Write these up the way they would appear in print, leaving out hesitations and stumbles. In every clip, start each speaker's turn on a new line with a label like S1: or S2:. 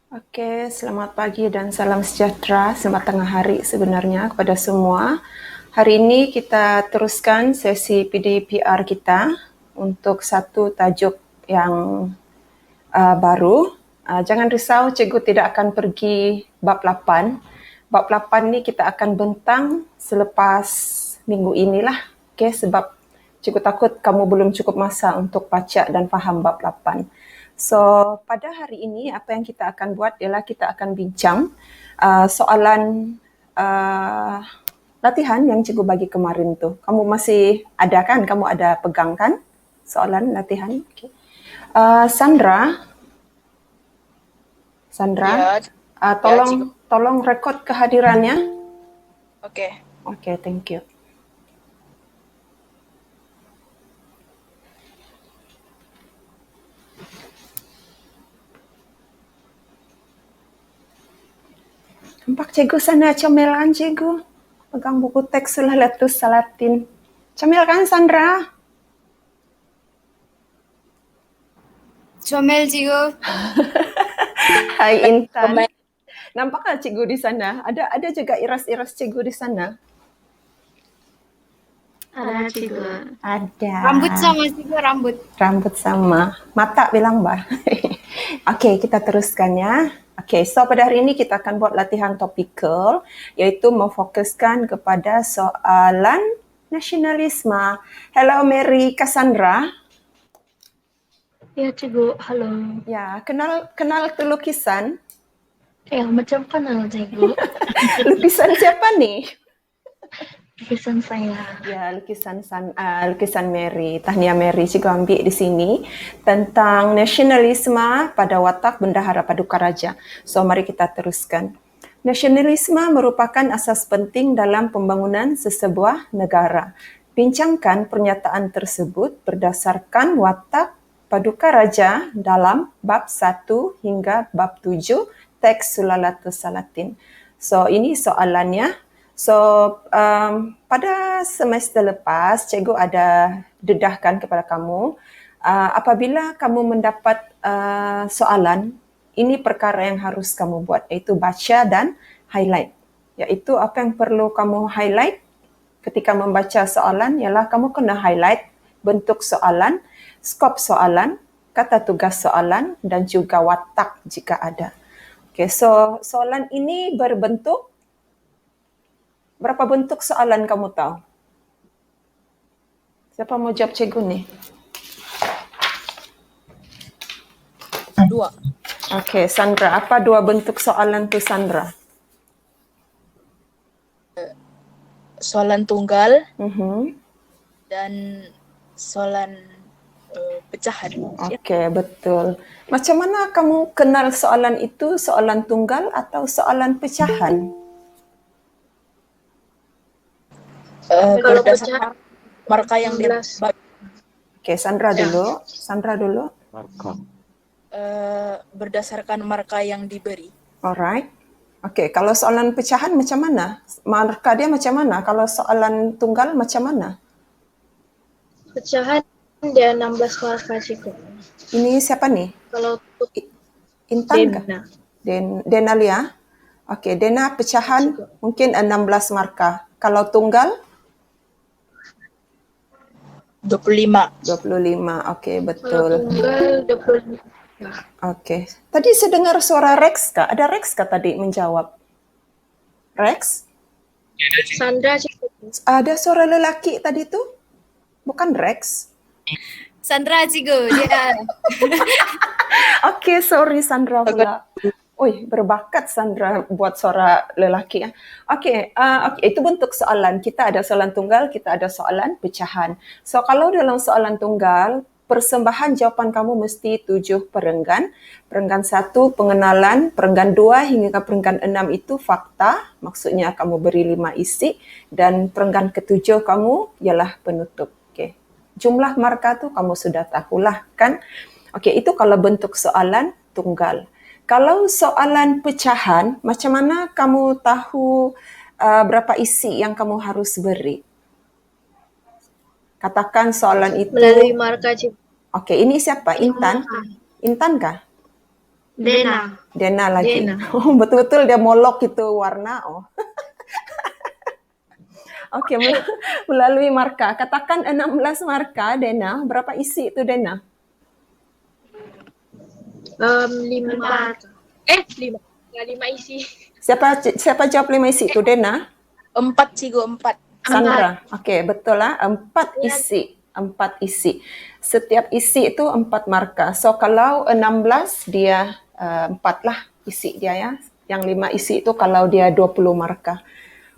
S1: Oke, selamat pagi dan salam sejahtera, selamat tengah hari sebenarnya kepada semua. Hari ini kita teruskan sesi PDPR kita untuk satu tajuk yang baru. Jangan risau, cikgu tidak akan pergi bab 8. Bab 8 ni kita akan bentang selepas minggu inilah. Okay, sebab cikgu takut kamu belum cukup masa untuk baca dan faham bab 8. So, pada hari ini apa yang kita akan buat ialah kita akan bincang soalan latihan yang cikgu bagi kemarin tu. Kamu masih ada kan? Kamu ada pegang kan soalan latihan? Okay. Sandra,
S2: Ya,
S1: tolong rekod kehadirannya.
S2: Oke.
S1: Okay, thank you. Nampak cikgu sana comel kan cikgu? Pegang buku teks Sulalatus Salatin. Comel kan Sandra?
S3: Comel cikgu.
S1: Hai Intan. Nampak tak cikgu di sana? Ada juga iras-iras cikgu di sana?
S3: Ada cikgu.
S1: Ada.
S3: Rambut sama cikgu, rambut.
S1: Rambut sama. Mata bilang bah. Okey, kita teruskan ya. Okey, so pada hari ini kita akan buat latihan topikal iaitu memfokuskan kepada soalan nasionalisme. Hello Mary Cassandra.
S4: Ya cikgu, halo.
S1: Ya, kenal tu lukisan?
S4: Macam kenal cikgu.
S1: Lukisan siapa nih?
S4: Lukisan saya.
S1: Ya, lukisan Mary, Tahniah Mary cikgu ambil di sini tentang nasionalisme pada watak Bendahara Paduka Raja. So, mari kita teruskan. Nasionalisme merupakan asas penting dalam pembangunan sesebuah negara. Bincangkan pernyataan tersebut berdasarkan watak Paduka Raja dalam bab 1 hingga bab 7 teks Sulalatus Salatin. So, ini soalannya. So, pada semester lepas, cikgu ada dedahkan kepada kamu, apabila kamu mendapat soalan, ini perkara yang harus kamu buat, iaitu baca dan highlight. Iaitu apa yang perlu kamu highlight ketika membaca soalan, ialah kamu kena highlight bentuk soalan, skop soalan, kata tugas soalan dan juga watak jika ada. Okay, so soalan ini berbentuk berapa bentuk soalan kamu tahu? Siapa mau jawab cikgu ni?
S2: 2.
S1: Okey, Sandra. Apa 2 bentuk soalan tu Sandra?
S2: Soalan tunggal
S1: dan
S2: soalan pecahan.
S1: Okey, betul. Macam mana kamu kenal soalan itu, soalan tunggal atau soalan pecahan?
S2: Berdasarkan marka yang dia bagi.
S1: Okey, Sandra dulu.
S2: Berdasarkan marka yang diberi.
S1: Alright. Okey, kalau soalan pecahan macam mana? Marka dia macam mana? Kalau soalan tunggal macam mana?
S4: Pecahan dia 16 marka cikgu.
S1: Ini siapa nih?
S4: Kalau
S1: Intan
S4: Dena.
S1: kah? Dena Lia. Okey, Dena pecahan
S4: Cikgu.
S1: mungkin 16 marka. Kalau tunggal?
S2: 25.
S1: 25. Okey,
S4: Kalau
S1: betul.
S4: tunggal 25.
S1: Okey. Tadi saya dengar suara Rex kah? Ada Rex kah tadi menjawab? Rex?
S4: Sandra cikgu.
S1: Ada suara lelaki tadi tu? Bukan Rex?
S3: Sandra cikgu, dia.
S1: Okey, sorry Sandra pula. Oi, berbakat Sandra buat suara lelaki. Okey, itu bentuk soalan. Kita ada soalan tunggal, kita ada soalan pecahan. So, kalau dalam soalan tunggal, persembahan jawapan kamu mesti 7 perenggan. Perenggan 1, pengenalan. Perenggan 2 hingga ke perenggan 6 itu fakta. Maksudnya kamu beri 5 isi. Dan perenggan ke-7 kamu ialah penutup. Okey. Jumlah marka tu kamu sudah tahulah kan? Okey, itu kalau bentuk soalan tunggal. Kalau soalan pecahan, macam mana kamu tahu berapa isi yang kamu harus beri? Katakan soalan itu...
S4: Melalui marka cikgu.
S1: Okey, ini siapa? Intan? Intan kah?
S3: Dena.
S1: Dena lagi.
S4: Dena.
S1: Oh, betul-betul dia molok itu warna. Oh. Oke, melalui marka. Katakan 16 marka, Dena. Berapa isi itu, Dena?
S4: 5.
S3: Empat.
S4: 5. Ya, 5 isi.
S1: Siapa jawab 5 isi itu, Dena?
S2: 4 Cigo, 4.
S1: Sandra. Oke, betul lah. 4 isi. 4 isi. Setiap isi itu 4 marka. So, kalau 16, dia 4 lah isi dia ya. Yang 5 isi itu kalau dia 20 marka.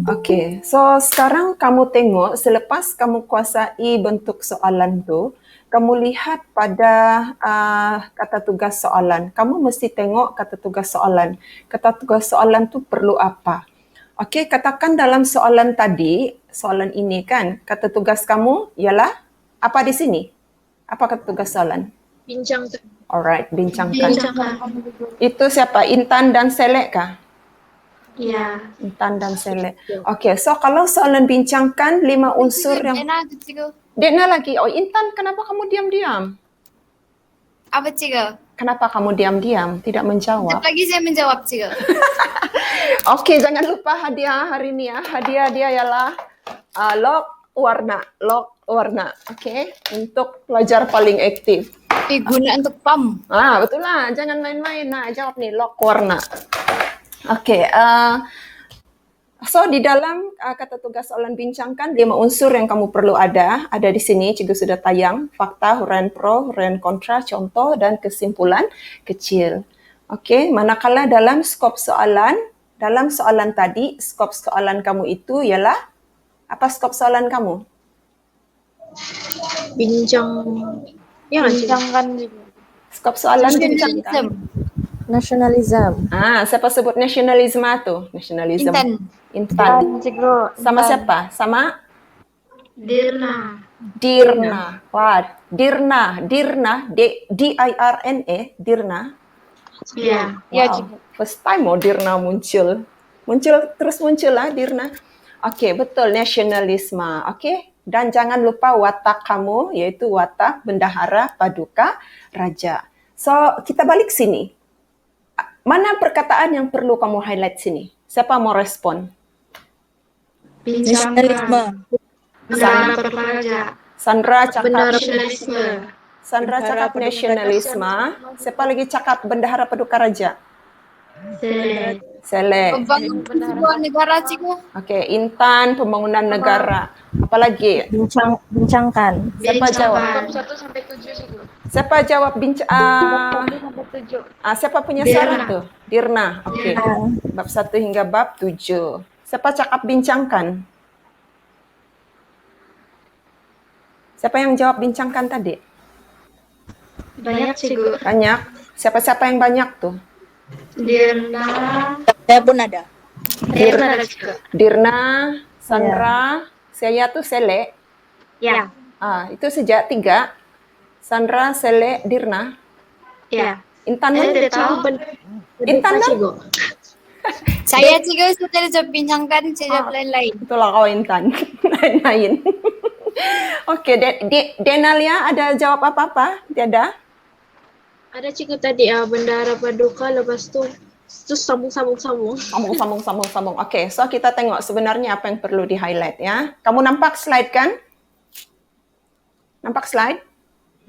S1: Oke, so sekarang kamu tengok selepas kamu kuasai bentuk soalan tu, kamu lihat pada kata tugas soalan. Kamu mesti tengok kata tugas soalan. Kata tugas soalan tu perlu apa? Okey, katakan dalam soalan tadi, soalan ini kan, kata tugas kamu ialah apa di sini? Apa kata tugas soalan?
S4: Bincangkan.
S1: Alright, bincangkan.
S4: Bincangkan.
S1: Itu siapa? Intan dan Selek kah?
S3: Ya.
S1: Intan dan Selek. Okey, so kalau soalan bincangkan 5 unsur yang...
S3: Dena tu Cigo.
S1: Dena lagi. Oh, Intan, kenapa kamu diam-diam?
S3: Apa Cigo?
S1: Kenapa kamu diam-diam? Tidak menjawab.
S3: Cepat lagi saya menjawab Cigo.
S1: Okey, jangan lupa hadiah hari ini ya. Hadiah dia ialah log warna. Okey, untuk pelajar paling aktif.
S3: Guna untuk pam.
S1: Betul lah. Jangan main-main. Nah, jawab nih, log warna. Okey, so di dalam kata tugas soalan bincangkan 5 unsur yang kamu perlu ada di sini. Cikgu sudah tayang fakta, huraian pro, huraian kontra, contoh dan kesimpulan kecil. Okey, manakala dalam skop soalan tadi, skop soalan kamu itu ialah apa skop soalan kamu?
S4: Bincangkan.
S1: Skop soalan bincangkan.
S3: Nationalism.
S1: Siapa sebut nasionalisme tu? Nasionalisme.
S3: Intan.
S1: Intan. Sama siapa? Sama
S3: Dirna.
S1: Dirna. Wah, Dirna. D-I-R-N-A. Dirna.
S3: Ya.
S1: Wow. First time Dirna muncul. Terus muncul lah Dirna. Okey, betul, nasionalisme. Okey. Dan jangan lupa watak kamu, iaitu watak bendahara paduka raja. So, kita balik sini. Mana perkataan yang perlu kamu highlight sini? Siapa mau respon?
S2: Nasionalisme.
S3: Bendahara paduka raja.
S1: Sandra cakap
S3: Nasionalisme.
S1: nasionalisme. Siapa lagi cakap bendahara paduka raja? Selek.
S3: Pembangunan sebuah negara Cigo.
S1: Okey, Intan pembangunan negara. Apa lagi?
S5: Bincangkan.
S1: Siapa jawab?
S4: Bab 1 sampai 7 sih, Bu.
S1: Siapa jawab
S4: Sampai 7.
S1: siapa punya saran tu? Dirna. Okey. Bab 1 hingga bab 7. Siapa cakap bincangkan? Siapa yang jawab bincangkan tadi?
S3: Banyak Cigo.
S1: Banyak. Siapa-siapa yang banyak tu?
S3: Dirna.
S2: Saya pun ada.
S3: Dirna ada juga.
S1: Dirna, Sandra, saya tu Selek.
S3: Ya.
S1: Itu sejak 3. Sandra, Selek, Dirna.
S3: Ya.
S1: Intan
S3: Saya
S1: tu?
S3: tidak tahu.
S1: Intan tu?
S3: Saya Cigo sudah jawab bincangkan, saya jawab lain-lain.
S1: Itulah kau Intan. Lain-lain. Okey, Denalia ada jawab apa-apa? Tiada?
S4: Ada cikgu tadi bendahara paduka, lepas tu sambung.
S1: Sambung. Okey, so kita tengok sebenarnya apa yang perlu di-highlight ya. Kamu nampak slide kan? Nampak slide?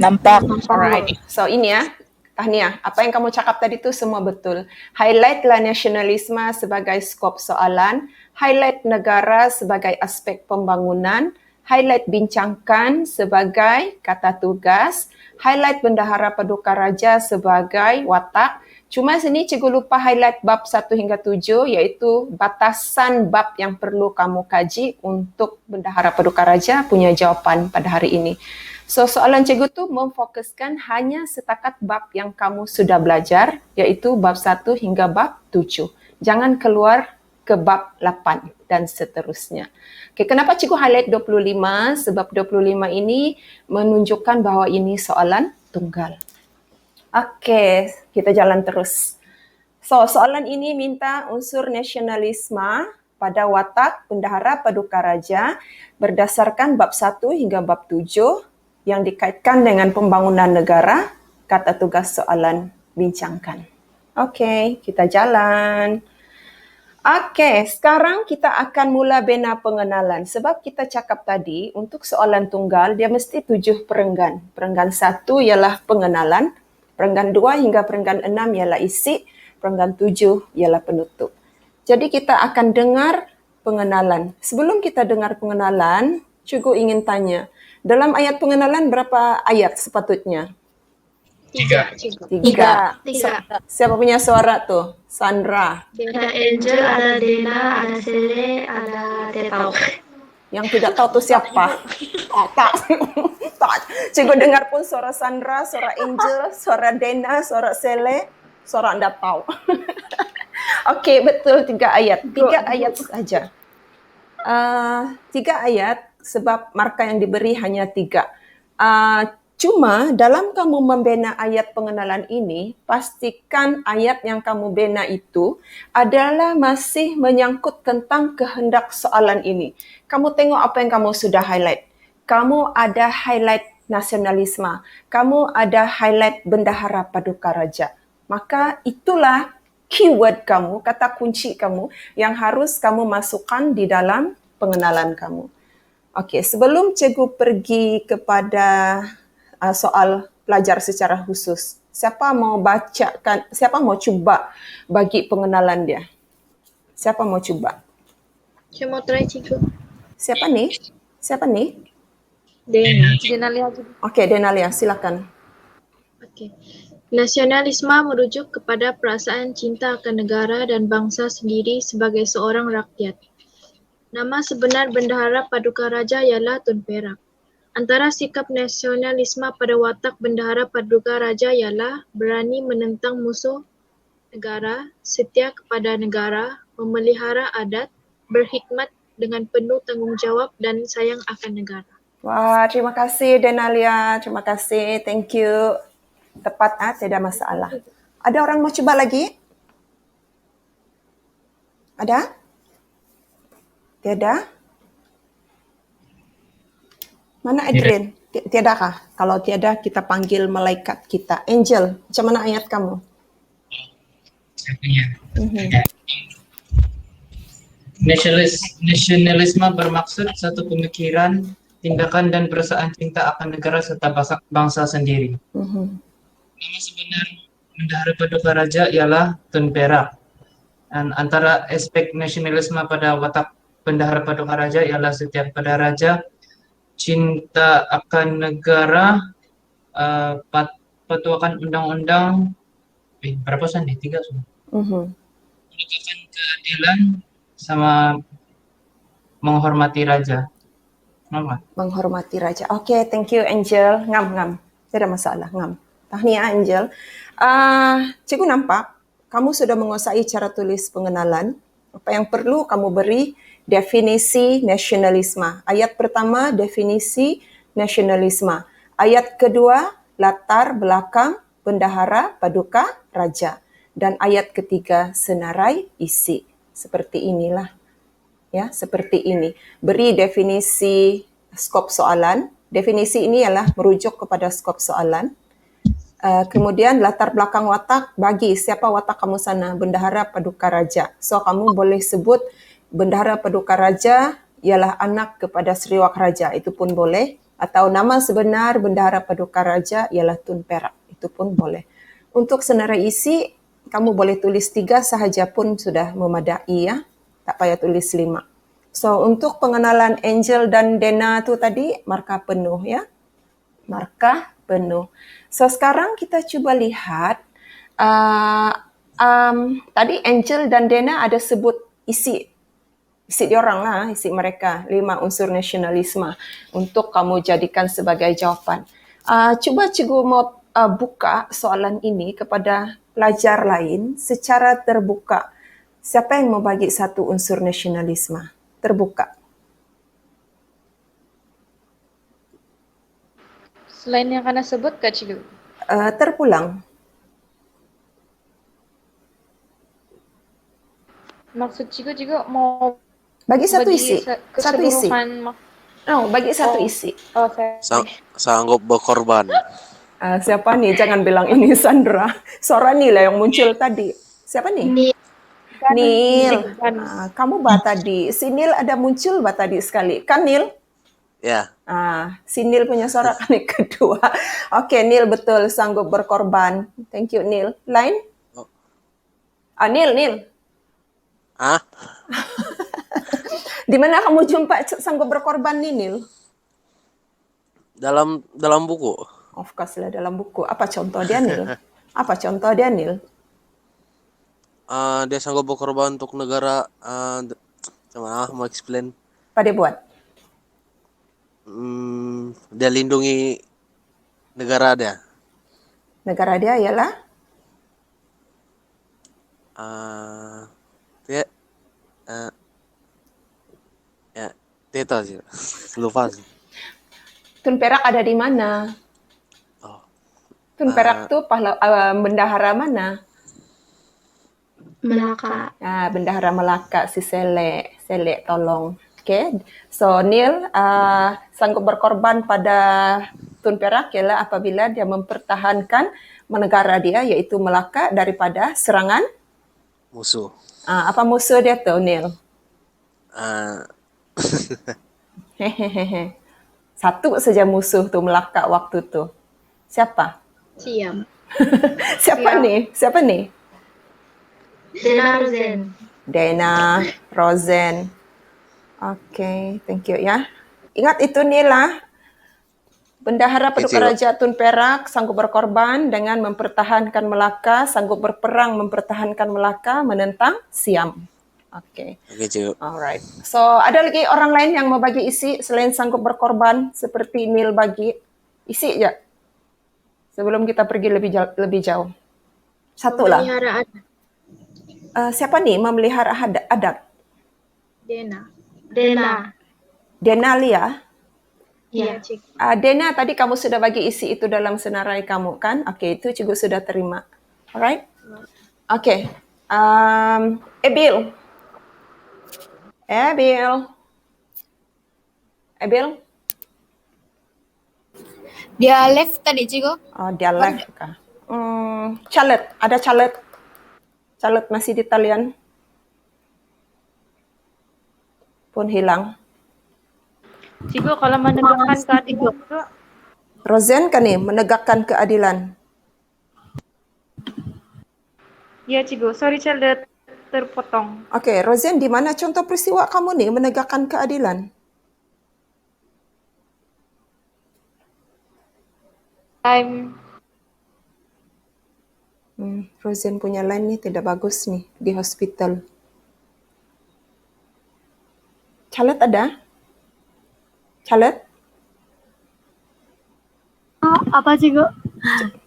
S2: Nampak.
S1: Alright. So ini ya, Tahniah. Apa yang kamu cakap tadi tu semua betul. Highlightlah nasionalisme sebagai skop soalan, highlight negara sebagai aspek pembangunan, highlight bincangkan sebagai kata tugas, highlight bendahara paduka raja sebagai watak. Cuma sini cikgu lupa highlight bab 1 hingga 7 iaitu batasan bab yang perlu kamu kaji untuk bendahara paduka raja punya jawapan pada hari ini. So soalan cikgu tu memfokuskan hanya setakat bab yang kamu sudah belajar iaitu bab 1 hingga bab 7. Jangan keluar ke bab 8 dan seterusnya. Okay, kenapa cikgu highlight 25? Sebab 25 ini menunjukkan bahawa ini soalan tunggal. Okey, kita jalan terus. So, soalan ini minta unsur nasionalisme pada watak bendahara paduka raja berdasarkan bab 1 hingga bab 7 yang dikaitkan dengan pembangunan negara, kata tugas soalan bincangkan. Oke, kita jalan. Oke, sekarang kita akan mula bina pengenalan. Sebab kita cakap tadi, untuk soalan tunggal, dia mesti 7 perenggan. Perenggan 1 ialah pengenalan, perenggan 2 hingga perenggan 6 ialah isi, perenggan 7 ialah penutup. Jadi kita akan dengar pengenalan. Sebelum kita dengar pengenalan, Cikgu ingin tanya, dalam ayat pengenalan berapa ayat sepatutnya?
S4: 3, Cikgu.
S1: 3.
S3: Tiga.
S1: Siapa punya suara tuh? Sandra.
S5: Ada Angel, ada Dena, ada Sele, ada Tetau.
S1: Yang tidak tahu tuh siapa? Oh, tak. Tak. Cikgu dengar pun suara Sandra, suara Angel, suara Dena, suara Sele, suara anda tahu. Okey, betul 3 ayat. 3 ayat saja. 3 ayat sebab markah yang diberi hanya 3. Cuma dalam kamu membina ayat pengenalan ini, pastikan ayat yang kamu bina itu adalah masih menyangkut tentang kehendak soalan ini. Kamu tengok apa yang kamu sudah highlight. Kamu ada highlight nasionalisme. Kamu ada highlight bendahara paduka raja. Maka itulah keyword kamu, kata kunci kamu yang harus kamu masukkan di dalam pengenalan kamu. Okey, sebelum cikgu pergi kepada soal pelajar secara khusus, siapa mau bacakan, siapa mau cuba bagi pengenalan dia? Siapa mau cuba?
S4: Saya mau try, Cikgu.
S1: Siapa ni? Siapa ni?
S4: Dena.
S3: Denalia juga.
S1: Okey, Denalia, silakan.
S4: Okey. Nasionalisme merujuk kepada perasaan cinta akan negara dan bangsa sendiri sebagai seorang rakyat. Nama sebenar Bendahara Paduka Raja ialah Tun Perak. Antara sikap nasionalisme pada watak Bendahara Paduka Raja ialah berani menentang musuh negara, setia kepada negara, memelihara adat, berkhidmat dengan penuh tanggungjawab dan sayang akan negara.
S1: Wah, terima kasih Denalia. Terima kasih. Thank you. Tepat, tidak masalah. Ada orang mau cuba lagi? Ada? Tiada? Mana Adrian? Tiada kah? Kalau tiada, kita panggil malaikat kita. Angel, macam mana ayat kamu?
S6: Saya punya. Nasionalisme bermaksud satu pemikiran, tindakan dan perasaan cinta akan negara serta bangsa sendiri. Nama sebenar Bendahara Paduka Raja ialah Tun Perak. Dan antara aspek nasionalisme pada watak Bendahara Paduka Raja ialah setia kepada raja, cinta akan negara, patuakan undang-undang, berapa pesan nih? 3 semua. Menegakkan keadilan sama menghormati raja. Nama?
S1: Menghormati raja. Okey, thank you Angel. Ngam. Tidak masalah, ngam. Tahniah Angel. Cikgu nampak kamu sudah menguasai cara tulis pengenalan. Apa yang perlu kamu beri definisi nasionalisme. Ayat pertama, definisi nasionalisme. Ayat kedua, latar belakang Bendahara Paduka Raja. Dan ayat ketiga, senarai isi. Seperti inilah. Ya, seperti ini. Beri definisi skop soalan. Definisi ini ialah merujuk kepada skop soalan. Kemudian latar belakang watak, bagi siapa watak kamu sana, Bendahara Paduka Raja. So kamu boleh sebut Bendahara Paduka Raja ialah anak kepada Seriwak Raja, itu pun boleh. Atau nama sebenar Bendahara Paduka Raja ialah Tun Perak, itu pun boleh. Untuk senarai isi, kamu boleh tulis 3 sahaja pun sudah memadai ya. Tak payah tulis 5. So untuk pengenalan Angel dan Dena tu tadi, markah penuh ya. Markah penuh. So sekarang kita cuba lihat, tadi Angel dan Dena ada sebut isi diorang lah, isi mereka, 5 unsur nasionalisme untuk kamu jadikan sebagai jawapan. Cuba cikgu mau buka soalan ini kepada pelajar lain secara terbuka. Siapa yang mau bagi 1 unsur nasionalisme? Terbuka.
S3: Selain yang Kana sebut, Kak Cikgu.
S1: Terpulang.
S3: Maksud Cikgu juga mau
S1: Bagi 1 isi. 1 isi.
S3: keseluruhan.
S1: Oh, bagi 1 isi.
S3: Oh, saya.
S7: Sanggup berkorban.
S1: Siapa nih? Jangan bilang ini Sandra. Suara Nil yang muncul tadi. Siapa nih? Nil. Kamu tadi. Si Nil ada muncul tadi sekali. Kan Nil?
S7: Ya,
S1: Si Nil punya suara kali kedua. Oke, Nil betul sanggup berkorban. Thank you, Nil. Lain?
S7: Oh.
S1: Nil.
S7: ah,
S1: Di mana kamu jumpa sanggup berkorban nih, Nil?
S7: dalam buku.
S1: Of course lah dalam buku. Apa contoh dia, Nil? Apa contoh dia, Nil?
S7: Dia sanggup berkorban untuk negara. Gimana mau explain?
S1: Apa dia buat?
S7: Dia lindungi negara dia.
S1: Negara dia ialah?
S7: Dia, ya, dia tahu sih. Lupa sih.
S1: Tun Perak ada di mana?
S7: Oh,
S1: Tun Perak tuh bendahara mana?
S5: Melaka.
S1: Bendahara Melaka, si Sele tolong. Okay, so Neil sanggup berkorban pada Tun Perak ialah apabila dia mempertahankan negara dia yaitu Melaka daripada serangan
S7: musuh.
S1: apa musuh dia tuh Neil? Hehehe. Satu saja musuh tuh Melaka waktu tuh. Siapa?
S4: Siam.
S1: Siapa nih?
S5: Dena Rosen.
S1: Dena Rosen. Oke, thank you ya. Ingat itu Nila, Bendahara Paduka Raja Tun Perak sanggup berkorban dengan mempertahankan Melaka, sanggup berperang mempertahankan Melaka menentang Siam. Oke.
S7: Oke, Cik.
S1: Alright. So, ada lagi orang lain yang mau bagi isi selain sanggup berkorban seperti Nil bagi isi ya. Sebelum kita pergi lebih jauh. Satu lah.
S4: Memelihara adat.
S1: Siapa nih memelihara adat?
S5: Dena.
S1: Dena Lia.
S5: Ya.
S4: Cik.
S1: Dena, tadi kamu sudah bagi isi itu dalam senarai kamu kan? Oke, itu juga sudah terima. Alright? Oke. Ebil.
S3: Dia left tadi, Cigo.
S1: Oh, dia left kah? Calet. Ada calet. Calet masih di talian. Pun hilang.
S8: Cigo kalau menegakkan keadilan itu
S1: Rosen kan nih, menegakkan keadilan.
S8: ya Cigo, sorry Charlotte terpotong.
S1: Oke, Rosen, di mana contoh peristiwa kamu nih menegakkan keadilan? Rosen punya line nih tidak bagus nih di hospital. Calet ada? Calet?
S5: Apa Cigo?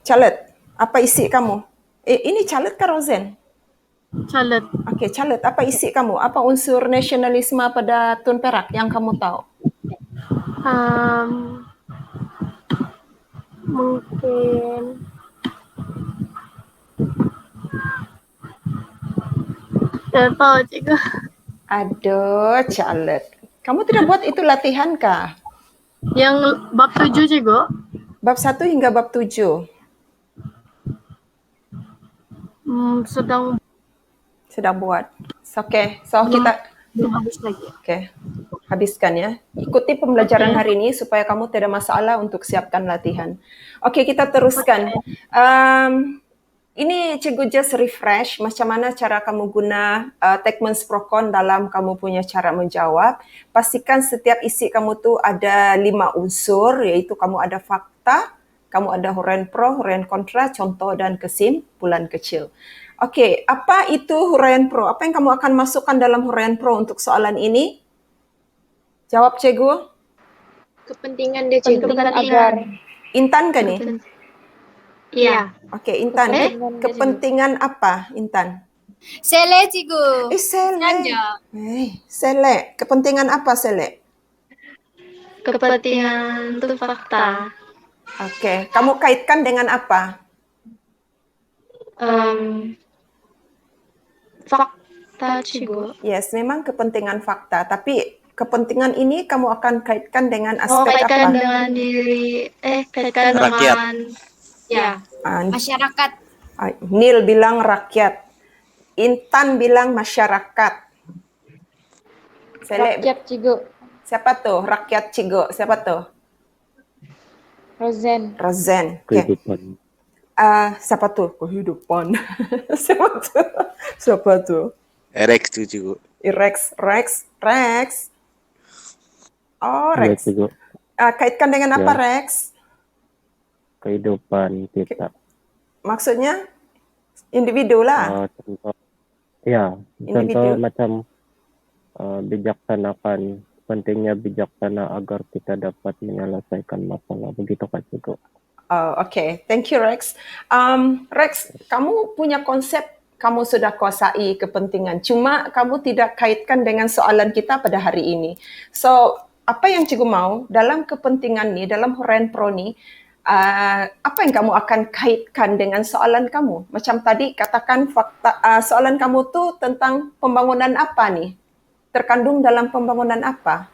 S1: Calet, apa isi kamu? Ini calet kah Rosen?
S5: Calet.
S1: Oke, calet, apa isi kamu? Apa unsur nasionalisme pada Tun Perak yang kamu tahu?
S5: Mungkin tidak tahu Cigo.
S1: Aduh, calet. Kamu tidak buat itu latihan kah?
S5: Yang bab 7 Cigo.
S1: Bab 1 hingga bab 7. Sedang buat. Oke, so kita
S5: belum habis lagi.
S1: Oke, habiskan ya. Ikuti pembelajaran hari ini supaya kamu tidak masalah untuk siapkan latihan. Oke, kita teruskan. Ini Cikgu just refresh macam mana cara kamu guna Tekmens Prokon dalam kamu punya cara menjawab. Pastikan setiap isi kamu tuh ada 5 unsur, yaitu kamu ada fakta, kamu ada huraian pro, huraian kontra, contoh dan kesimpulan kecil. Oke, apa itu huraian pro? Apa yang kamu akan masukkan dalam huraian pro untuk soalan ini? Jawab Cikgu.
S4: Kepentingan dia, Cik.
S1: Intan kan nih?
S5: Iya.
S1: Oke, Intan. Kepentingan apa, Intan?
S3: Sele, Cigo.
S1: Sele.
S3: Nanya.
S1: Sele. Kepentingan apa, Sele?
S5: Kepentingan itu fakta.
S1: Oke, kamu kaitkan dengan apa?
S5: Fakta Cigo.
S1: Yes, memang kepentingan fakta. Tapi kepentingan ini kamu akan kaitkan dengan aspek
S5: kaitkan
S1: apa?
S5: dengan diri, kaitkan
S7: Rakyat.
S5: dengan
S3: Ya.
S1: Ah,
S3: Masyarakat.
S1: Nil bilang rakyat. Intan bilang masyarakat. Selek,
S8: Rakyat Cigo.
S1: siapa tuh? Rakyat Cigo. Siapa tuh?
S8: Rosen.
S1: Rosen. Oke. Siapa tuh? Kehidupan. Siapa tuh? Siapa tuh?
S7: Rex tuh Cigo.
S1: Rex. Oh, Rex. Kaitkan dengan apa, Rex?
S9: Kehidupan kita.
S1: Maksudnya individu lah.
S9: Contoh
S1: Individu.
S9: macam bijaksanakan, pentingnya bijaksana agar kita dapat menyelesaikan masalah. Begitu Kak Cigo.
S1: Okay. Thank you, Rex. Rex, kamu punya konsep, kamu sudah kuasai kepentingan. Cuma kamu tidak kaitkan dengan soalan kita pada hari ini. So, apa yang Cikgu mau dalam kepentingan ni, dalam huraian pro ni, apa yang kamu akan kaitkan dengan soalan kamu? Macam tadi katakan soalan kamu tu tentang pembangunan apa ni? Terkandung dalam pembangunan apa?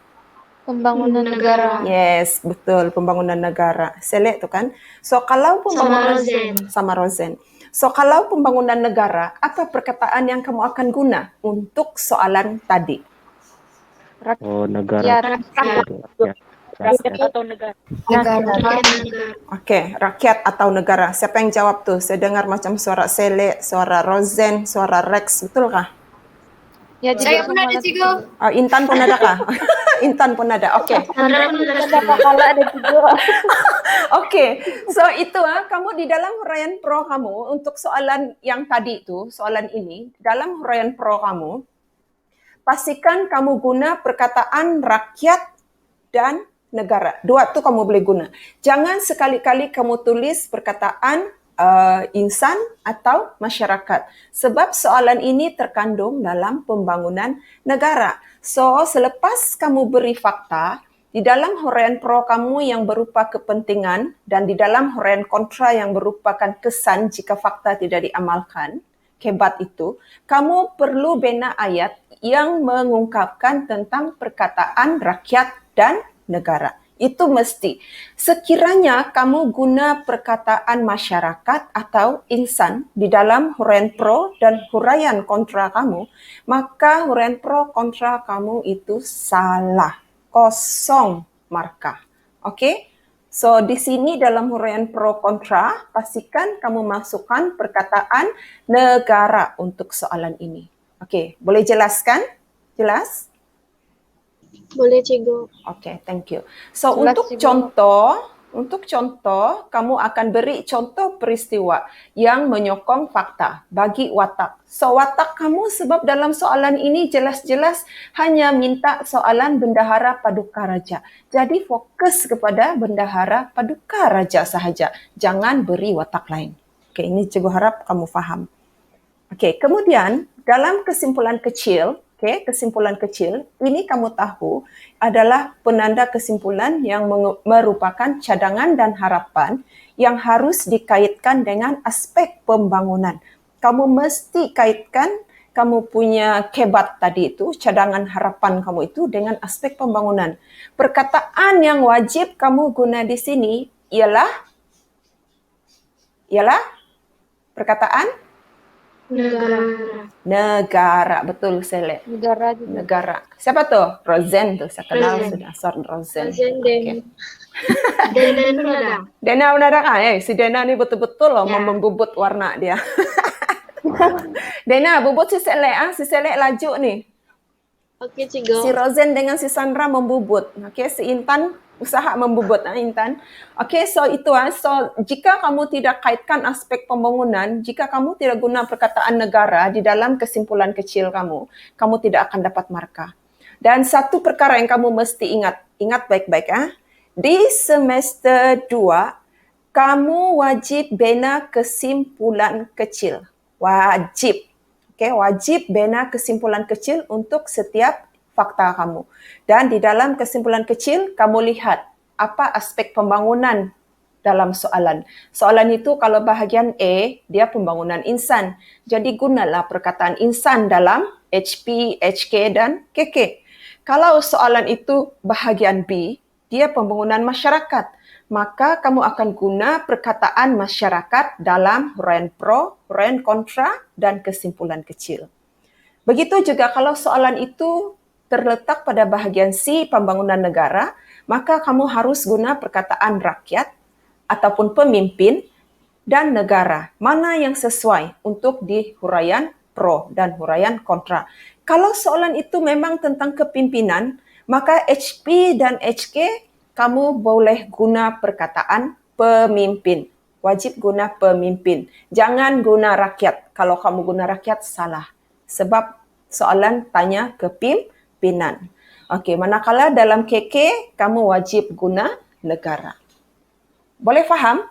S8: Pembangunan negara.
S1: Yes, betul, pembangunan negara. Selek tu kan. So kalau pembangunan sama Rosen. So kalau pembangunan negara, apa perkataan yang kamu akan guna untuk soalan tadi?
S9: Negara.
S8: Rakyat atau negara.
S1: Okey, rakyat atau negara. Siapa yang jawab tu? Saya dengar macam suara Selek, suara Rosen, suara Rex, betulkah?
S8: Ya,
S3: Saya pun ada Cigo.
S1: Intan pun ada kah? Intan pun ada. Okey.
S8: Kalau ada Cigo.
S1: Okey. So itu kamu di dalam huraian pro kamu untuk soalan yang tadi tu, soalan ini, dalam huraian pro kamu, pastikan kamu guna perkataan rakyat dan negara. Dua tu kamu boleh guna. Jangan sekali-kali kamu tulis perkataan insan atau masyarakat. Sebab soalan ini terkandung dalam pembangunan negara. So, selepas kamu beri fakta, di dalam huraian pro kamu yang berupa kepentingan dan di dalam huraian kontra yang merupakan kesan jika fakta tidak diamalkan, kebat itu, kamu perlu bina ayat yang mengungkapkan tentang perkataan rakyat dan negara. Itu mesti. Sekiranya kamu guna perkataan masyarakat atau insan di dalam huraian pro dan huraian kontra kamu, maka huraian pro kontra kamu itu salah. Kosong markah. Okey? So, di sini dalam huraian pro kontra, pastikan kamu masukkan perkataan negara untuk soalan ini. Okey, boleh jelaskan? Jelas?
S4: Boleh Cikgu.
S1: Okay, thank you. So
S8: Jelas,
S1: untuk contoh, kamu akan beri contoh peristiwa yang menyokong fakta bagi watak. So watak kamu sebab dalam soalan ini jelas-jelas hanya minta soalan Bendahara Paduka Raja. Jadi fokus kepada Bendahara Paduka Raja sahaja. Jangan beri watak lain. Okay, ini Cikgu harap kamu faham. Okay, kemudian dalam kesimpulan kecil, ini kamu tahu adalah penanda kesimpulan yang merupakan cadangan dan harapan yang harus dikaitkan dengan aspek pembangunan. Kamu mesti kaitkan kamu punya kebat tadi itu, cadangan harapan kamu itu dengan aspek pembangunan. Perkataan yang wajib kamu guna di sini ialah perkataan Negara, betul Selek.
S8: Negara juga.
S1: Negara. Siapa tuh? Rosen tuh, saya kenal sudah. Rosen. Okay. Dena pun ada kan? Si Dena ni betul-betul loh membubut warna dia. Dena, bubut si Selek si Selek laju nih.
S4: Okey Cikgu.
S1: Si Rosen dengan si Sandra membubut. Okey, si Intan usaha membubut, Intan. Okey, so itu so jika kamu tidak kaitkan aspek pembangunan, jika kamu tidak guna perkataan negara di dalam kesimpulan kecil kamu tidak akan dapat markah. Dan satu perkara yang kamu mesti ingat baik-baik di semester 2 kamu wajib bina kesimpulan kecil. Wajib. Okey, wajib bina kesimpulan kecil untuk setiap fakta kamu. Dan di dalam kesimpulan kecil, kamu lihat apa aspek pembangunan dalam soalan. Soalan itu kalau bahagian A, dia pembangunan insan. Jadi gunalah perkataan insan dalam HP, HK dan KK. Kalau soalan itu bahagian B, dia pembangunan masyarakat. maka kamu akan guna perkataan masyarakat dalam huraian pro, huraian kontra, dan kesimpulan kecil. Begitu juga kalau soalan itu terletak pada bahagian C, pembangunan negara, maka kamu harus guna perkataan rakyat ataupun pemimpin dan negara. Mana yang sesuai untuk di huraian pro dan huraian kontra. Kalau soalan itu memang tentang kepimpinan, maka HP dan HK kamu boleh guna perkataan pemimpin. Wajib guna pemimpin. Jangan guna rakyat. Kalau kamu guna rakyat, salah. Sebab soalan tanya kepimpinan. Okey, manakala dalam KK, kamu wajib guna negara. Boleh faham?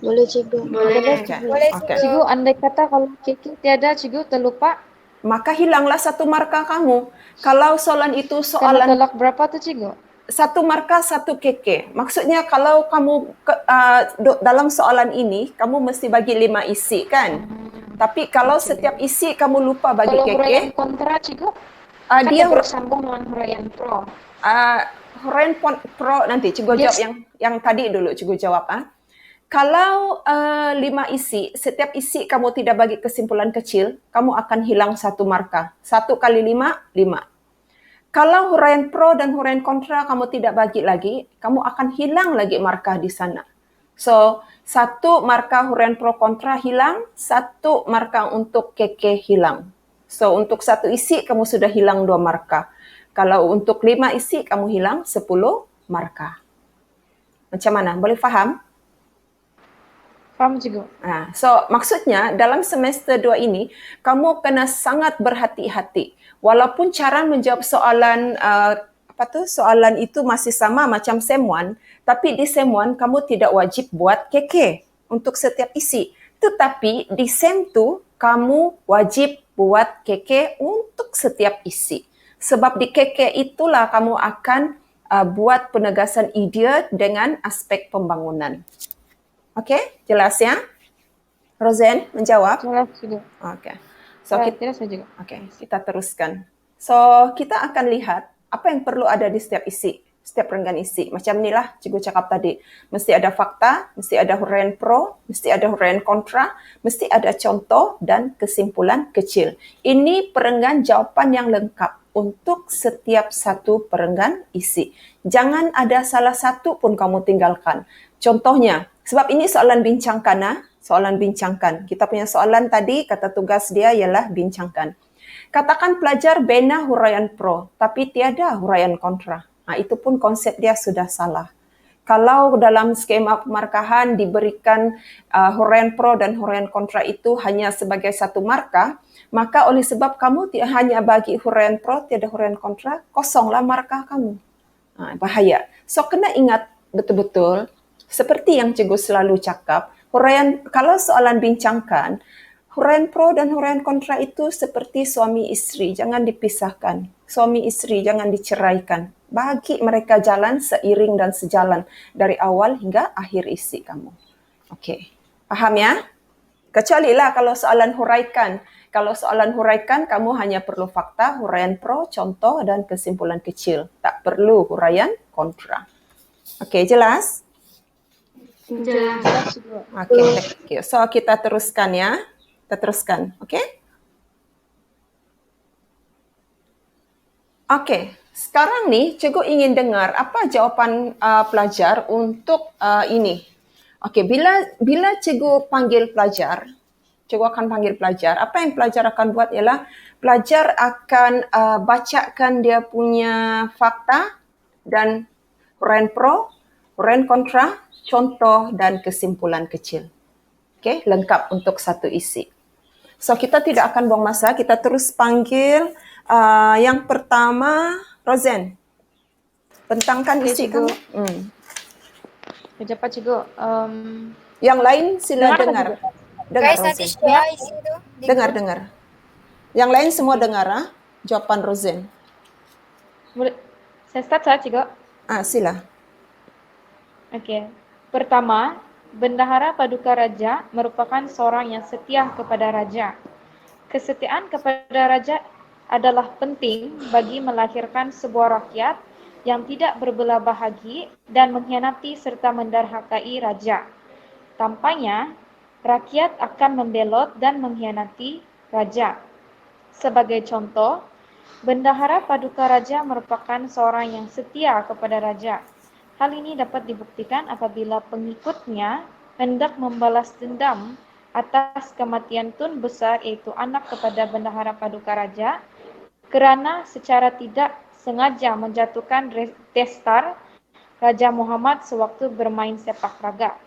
S4: Boleh cikgu.
S8: Boleh.
S3: Boleh
S1: Okey.
S8: Cikgu, andai kata kalau Kiki tiada, cikgu terlupa,
S1: Maka hilanglah satu markah kamu. Kalau soalan itu
S8: kena
S1: soalan
S8: tolak berapa tuh, cikgu?
S1: satu markah, satu KK. Maksudnya kalau kamu dalam soalan ini, kamu mesti bagi 5 isi kan? Tapi kalau setiap isi kamu lupa bagi
S8: Kalau huraian
S1: KK,
S8: kontra, cikgu, kan
S1: dia
S8: dia bersambung dengan huraian pro.
S1: huraian pro nanti cikgu
S8: Yes.
S1: jawab yang tadi dulu cikgu jawab. Kalau 5 isi, setiap isi kamu tidak bagi kesimpulan kecil, kamu akan hilang satu markah. 1 kali 5, 5. Kalau huraian pro dan huraian kontra kamu tidak bagi lagi, kamu akan hilang lagi markah di sana. So, 1 markah huraian pro kontra hilang, 1 markah untuk KK hilang. So, untuk 1 isi kamu sudah hilang 2 markah. Kalau untuk 5 isi kamu hilang 10 markah. Macam mana? Boleh faham?
S8: Paham, cikgu?
S1: So, maksudnya dalam semester 2 ini, kamu kena sangat berhati-hati. Walaupun cara menjawab soalan soalan itu masih sama macam SEM 1, tapi di SEM 1 kamu tidak wajib buat KK untuk setiap isi. Tetapi di SEM 2 kamu wajib buat KK untuk setiap isi. Sebab di KK itulah kamu akan buat penegasan idea dengan aspek pembangunan. Okey, jelas ya? Rosen menjawab?
S8: Jelas, cikgu.
S1: Okey. So,
S8: Jelas, cikgu.
S1: Okey, kita teruskan. So, kita akan lihat apa yang perlu ada di setiap isi, setiap renggan isi. Macam inilah cikgu cakap tadi. Mesti ada fakta, mesti ada huraian pro, mesti ada huraian kontra, mesti ada contoh dan kesimpulan kecil. Ini perenggan jawapan yang lengkap untuk setiap satu perenggan isi. Jangan ada salah satu pun kamu tinggalkan. Contohnya, sebab ini soalan bincangkan, soalan bincangkan. Kita punya soalan tadi, kata tugas dia ialah bincangkan. Katakan pelajar bina huraian pro, tapi tiada huraian kontra. Itu pun konsep dia sudah salah. Kalau dalam skema pemarkahan diberikan huraian pro dan huraian kontra itu hanya sebagai satu markah, maka oleh sebab kamu hanya bagi huraian pro, tiada huraian kontra, kosonglah markah kamu. Bahaya. So, kena ingat betul-betul, seperti yang cikgu selalu cakap, kalau soalan bincangkan, huraian pro dan huraian kontra itu seperti suami isteri, jangan dipisahkan. Suami isteri jangan diceraikan. Bagi mereka jalan seiring dan sejalan dari awal hingga akhir isi kamu. Okey, paham ya? Kecuali lah kalau soalan huraikan. Kalau soalan huraikan, kamu hanya perlu fakta, huraian pro, contoh dan kesimpulan kecil. Tak perlu huraian kontra. Okey, jelas?
S8: Jelas, cikgu.
S1: Okey, thank you. So, kita teruskan ya. Kita teruskan, okey? Okey, sekarang ni cikgu ingin dengar apa jawapan pelajar untuk ini. Okey, bila cikgu panggil pelajar, cikgu akan panggil pelajar. Apa yang pelajar akan buat ialah pelajar akan bacakan dia punya fakta dan huraian pro, huraian kontra, contoh dan kesimpulan kecil. Okey, lengkap untuk satu isi. So, kita tidak akan buang masa, kita terus panggil yang pertama, Rosen. Bentangkan isi kamu.
S8: Kejap, cikgu.
S1: Yang lain sila dengar. Dengar,
S3: Guys, nanti
S1: Rosen.
S3: share isi tu.
S1: Dengar. Yang lain semua dengar jawapan Rosen.
S8: Boleh, saya start cikgu.
S1: Sila.
S8: Okey. Pertama, Bendahara Paduka Raja merupakan seorang yang setia kepada raja. Kesetiaan kepada raja adalah penting bagi melahirkan sebuah rakyat yang tidak berbelah bahagi dan mengkhianati serta mendarhakai raja. Tampaknya, rakyat akan membelot dan mengkhianati raja. Sebagai contoh, Bendahara Paduka Raja merupakan seorang yang setia kepada raja. Hal ini dapat dibuktikan apabila pengikutnya hendak membalas dendam atas kematian Tun Besar yaitu anak kepada Bendahara Paduka Raja kerana secara tidak sengaja menjatuhkan destar Raja Muhammad sewaktu bermain sepak raga.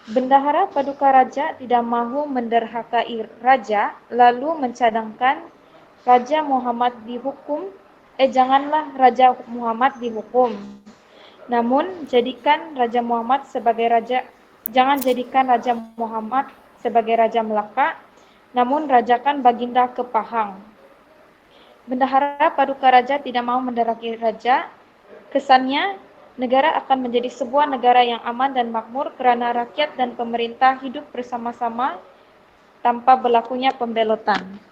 S8: Bendahara Paduka Raja tidak mahu menderhakai raja lalu mencadangkan Raja Muhammad dihukum, janganlah Raja Muhammad dihukum. Namun jadikan Raja Muhammad sebagai raja, jangan jadikan Raja Muhammad sebagai Raja Melaka, namun rajakan Baginda ke Pahang. Bendahara Paduka Raja tidak mau menderhakai raja, kesannya negara akan menjadi sebuah negara yang aman dan makmur kerana rakyat dan pemerintah hidup bersama-sama tanpa berlakunya pembelotan.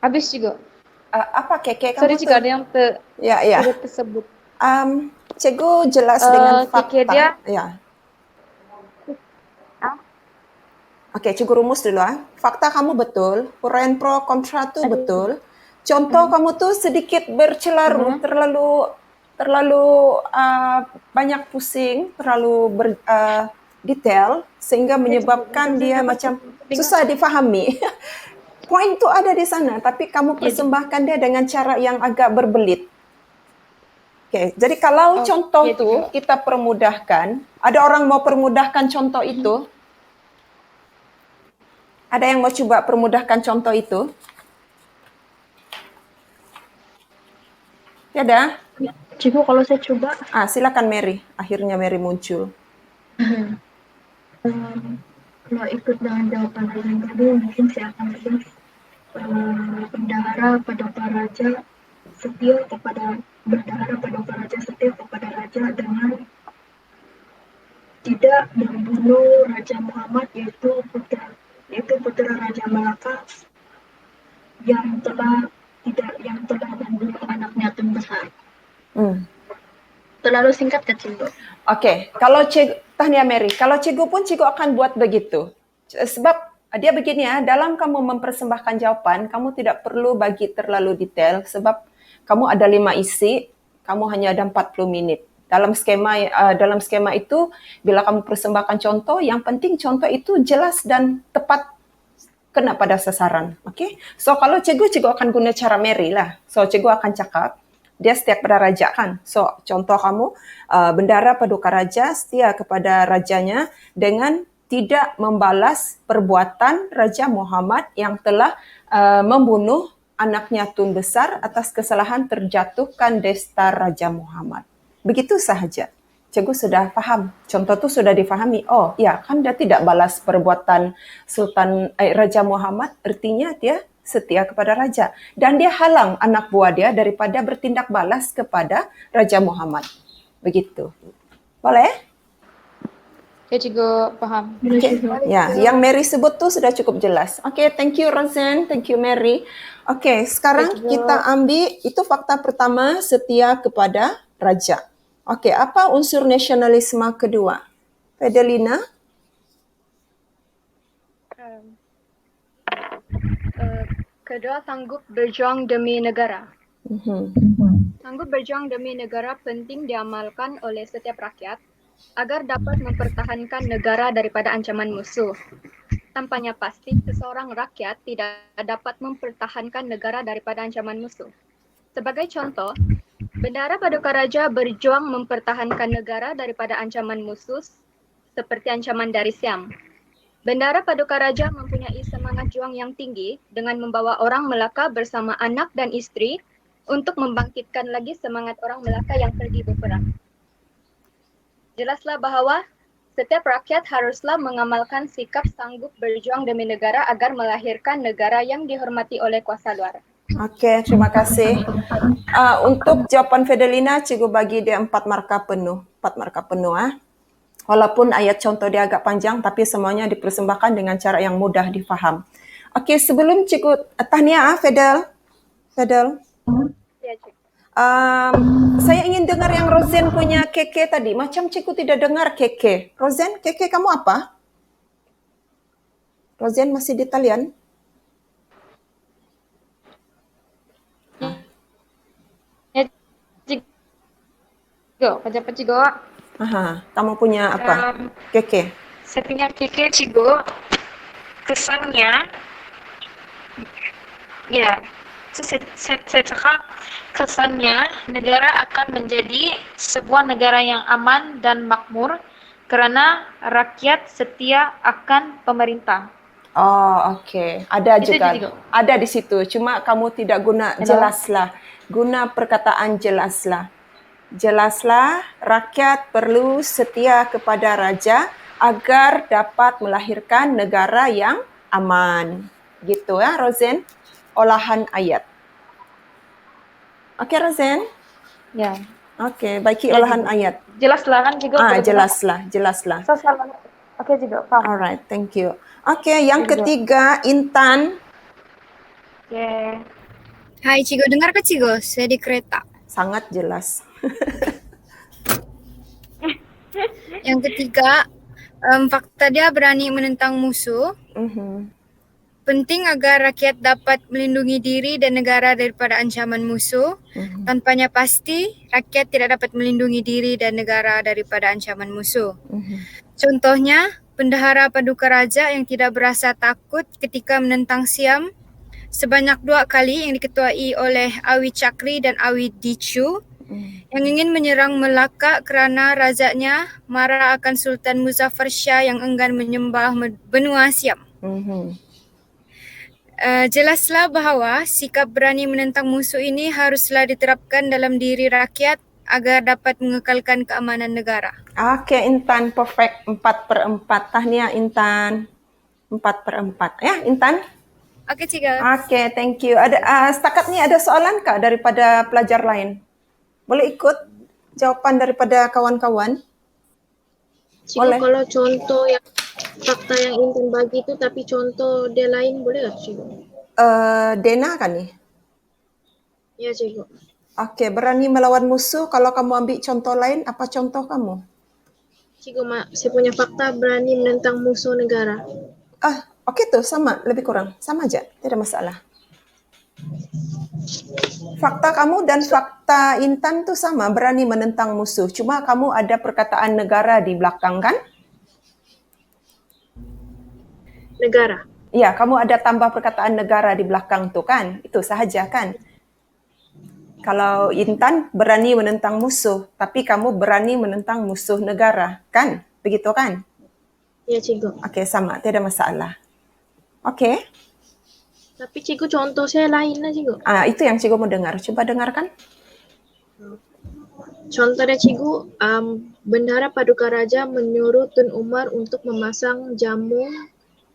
S8: Habis juga.
S1: Apa Keke kamu
S8: Sorry
S1: tuh?
S8: jika ada yang
S1: Ya.
S8: tidak tersebut.
S1: Cikgu jelas dengan fakta.
S8: Keke dia.
S1: Ya. Oke, cikgu rumus dulu Fakta kamu betul, uraian pro kontra tuh betul. Contoh kamu tuh sedikit bercelarut, terlalu banyak pusing, terlalu detail sehingga menyebabkan dia macam susah difahami. Poin tu ada di sana, tapi kamu persembahkan dia dengan cara yang agak berbelit. Oke, jadi kalau contoh tu kita permudahkan, ada orang mau permudahkan contoh itu? Ada yang mau cuba permudahkan contoh itu? Tiada?
S5: Cikgu, kalau saya coba,
S1: Silakan Mary. Akhirnya Mary muncul.
S5: kalau ikut dengan jawapan kalian tadi, mungkin saya akan pilih Bendahara Paduka Raja setia kepada raja dengan tidak membunuh Raja Muhammad yaitu putra Raja Melaka yang telah membunuh anaknya Tun Besar. Terlalu singkat kan cikgu?
S1: Okey, kalau tahniah Mary, kalau cikgu pun cikgu akan buat begitu. Sebab dia begini dalam kamu mempersembahkan jawapan, kamu tidak perlu bagi terlalu detail sebab kamu ada 5 isi, kamu hanya ada 40 minit. Dalam skema itu, bila kamu persembahkan contoh, yang penting contoh itu jelas dan tepat kena pada sasaran. Okey? So kalau cikgu akan guna cara Mary lah. So cikgu akan cakap, dia setia kepada raja kan. So contoh kamu, Bendahara Paduka Raja setia kepada rajanya dengan tidak membalas perbuatan Raja Muhammad yang telah membunuh anaknya Tun Besar atas kesalahan terjatuhkan destar Raja Muhammad. Begitu sahaja. Cikgu sudah faham. Contoh tu sudah difahami. Oh, ya, kan dia tidak balas perbuatan Raja Muhammad, artinya dia setia kepada raja. Dan dia halang anak buah dia daripada bertindak balas kepada Raja Muhammad. Begitu. Boleh?
S8: Ya, cikgu paham.
S1: Okay. Ya, yang Mary sebut tu sudah cukup jelas. Okay, thank you Rosen, thank you Mary. Okay, sekarang kita ambil itu fakta pertama, setia kepada raja. Okay, apa unsur nasionalisme kedua? Fedelina?
S10: Kedua, sanggup berjuang demi negara. Sanggup berjuang demi negara penting diamalkan oleh setiap rakyat agar dapat mempertahankan negara daripada ancaman musuh. Tampaknya pasti seseorang rakyat tidak dapat mempertahankan negara daripada ancaman musuh. Sebagai contoh, Bendahara Paduka Raja berjuang mempertahankan negara daripada ancaman musuh seperti ancaman dari Siam. Bendahara Paduka Raja mempunyai semangat juang yang tinggi dengan membawa orang Melaka bersama anak dan isteri untuk membangkitkan lagi semangat orang Melaka yang pergi berperang. Jelaslah bahawa setiap rakyat haruslah mengamalkan sikap sanggup berjuang demi negara agar melahirkan negara yang dihormati oleh kuasa luar.
S1: Okey, terima kasih. Untuk jawapan Fedelina, cikgu bagi dia 4 markah penuh. 4 markah penuh. Walaupun ayat contoh dia agak panjang, tapi semuanya dipersembahkan dengan cara yang mudah difaham. Okey, sebelum cikgu tahniah Fedel.
S10: Ya, cikgu.
S1: Saya ingin dengar yang Rosen punya keke tadi. Macam cikgu tidak dengar keke. Rosen, keke kamu apa? Rosen masih di talian?
S8: Ya, Cigo, pejabat Cigo.
S1: Aha, kamu punya apa? Keke.
S10: Saya punya keke Cigo. Kesannya, ya, saya cakap kesannya negara akan menjadi sebuah negara yang aman dan makmur karena rakyat setia akan pemerintah.
S1: Oh, oke. Ada
S10: Itu
S1: juga.
S10: juga.
S1: Ada di situ. Cuma kamu tidak guna jelaslah. Guna perkataan jelaslah. Jelaslah rakyat perlu setia kepada raja agar dapat melahirkan negara yang aman. Gitu ya, Rosen. Olahan ayat. Oke, Rosen?
S8: Ya.
S1: Oke, baiki
S8: Ya,
S1: olahan
S8: Cigo.
S1: ayat.
S8: Jelaslah kan Cigo?
S1: Jelaslah.
S8: So, oke Cigo, paham.
S1: Alright, thank you. Oke, yang
S8: Cigo.
S1: ketiga, Intan.
S8: Oke.
S3: Hai Cigo, dengar ke Cigo? Saya di kereta.
S1: Sangat jelas.
S3: Yang ketiga, fakta dia berani menentang musuh. Penting agar rakyat dapat melindungi diri dan negara daripada ancaman musuh. Tanpanya pasti, rakyat tidak dapat melindungi diri dan negara daripada ancaman musuh. Contohnya, bendahara paduka raja yang tidak berasa takut ketika menentang Siam sebanyak 2 kali yang diketuai oleh Awi Chakri dan Awi Dichu yang ingin menyerang Melaka kerana rajanya marah akan Sultan Muzaffar Shah yang enggan menyembah benua Siam. Jelaslah bahawa sikap berani menentang musuh ini haruslah diterapkan dalam diri rakyat agar dapat mengekalkan keamanan negara.
S1: Oke, Intan, perfect. 4/4. Tahniah, Intan. 4/4. Ya, Intan?
S3: Oke, Ciga.
S1: Oke, thank you. Setakat ni ada soalan kah daripada pelajar lain? Boleh ikut jawapan daripada kawan-kawan?
S4: Cikgu,
S1: Boleh.
S4: kalau contoh yang fakta yang Intan bagi itu tapi contoh dia lain boleh tak Cikgu?
S1: Dena kan ni?
S4: Ya Cikgu.
S1: Okey, berani melawan musuh. Kalau kamu ambil contoh lain, apa contoh kamu?
S4: Cikgu, saya punya fakta berani menentang musuh negara.
S1: Okey tu, sama. Lebih kurang. Sama aja. Tidak masalah. Fakta kamu dan fakta Intan tu sama. Berani menentang musuh. Cuma kamu ada perkataan negara di belakang kan?
S4: Negara.
S1: Ya, kamu ada tambah perkataan negara di belakang tu kan? Itu sahaja kan? Kalau Intan berani menentang musuh, tapi kamu berani menentang musuh negara, kan? Begitu kan?
S4: Ya Cikgu.
S1: Okey, sama. Tidak masalah. Okey.
S4: Tapi Cikgu contoh saya lain lah Cikgu.
S1: Itu yang Cikgu mau dengar. Cuba dengarkan.
S4: Contohnya Cikgu, Bendahara Paduka Raja menyuruh Tun Umar untuk memasang jamu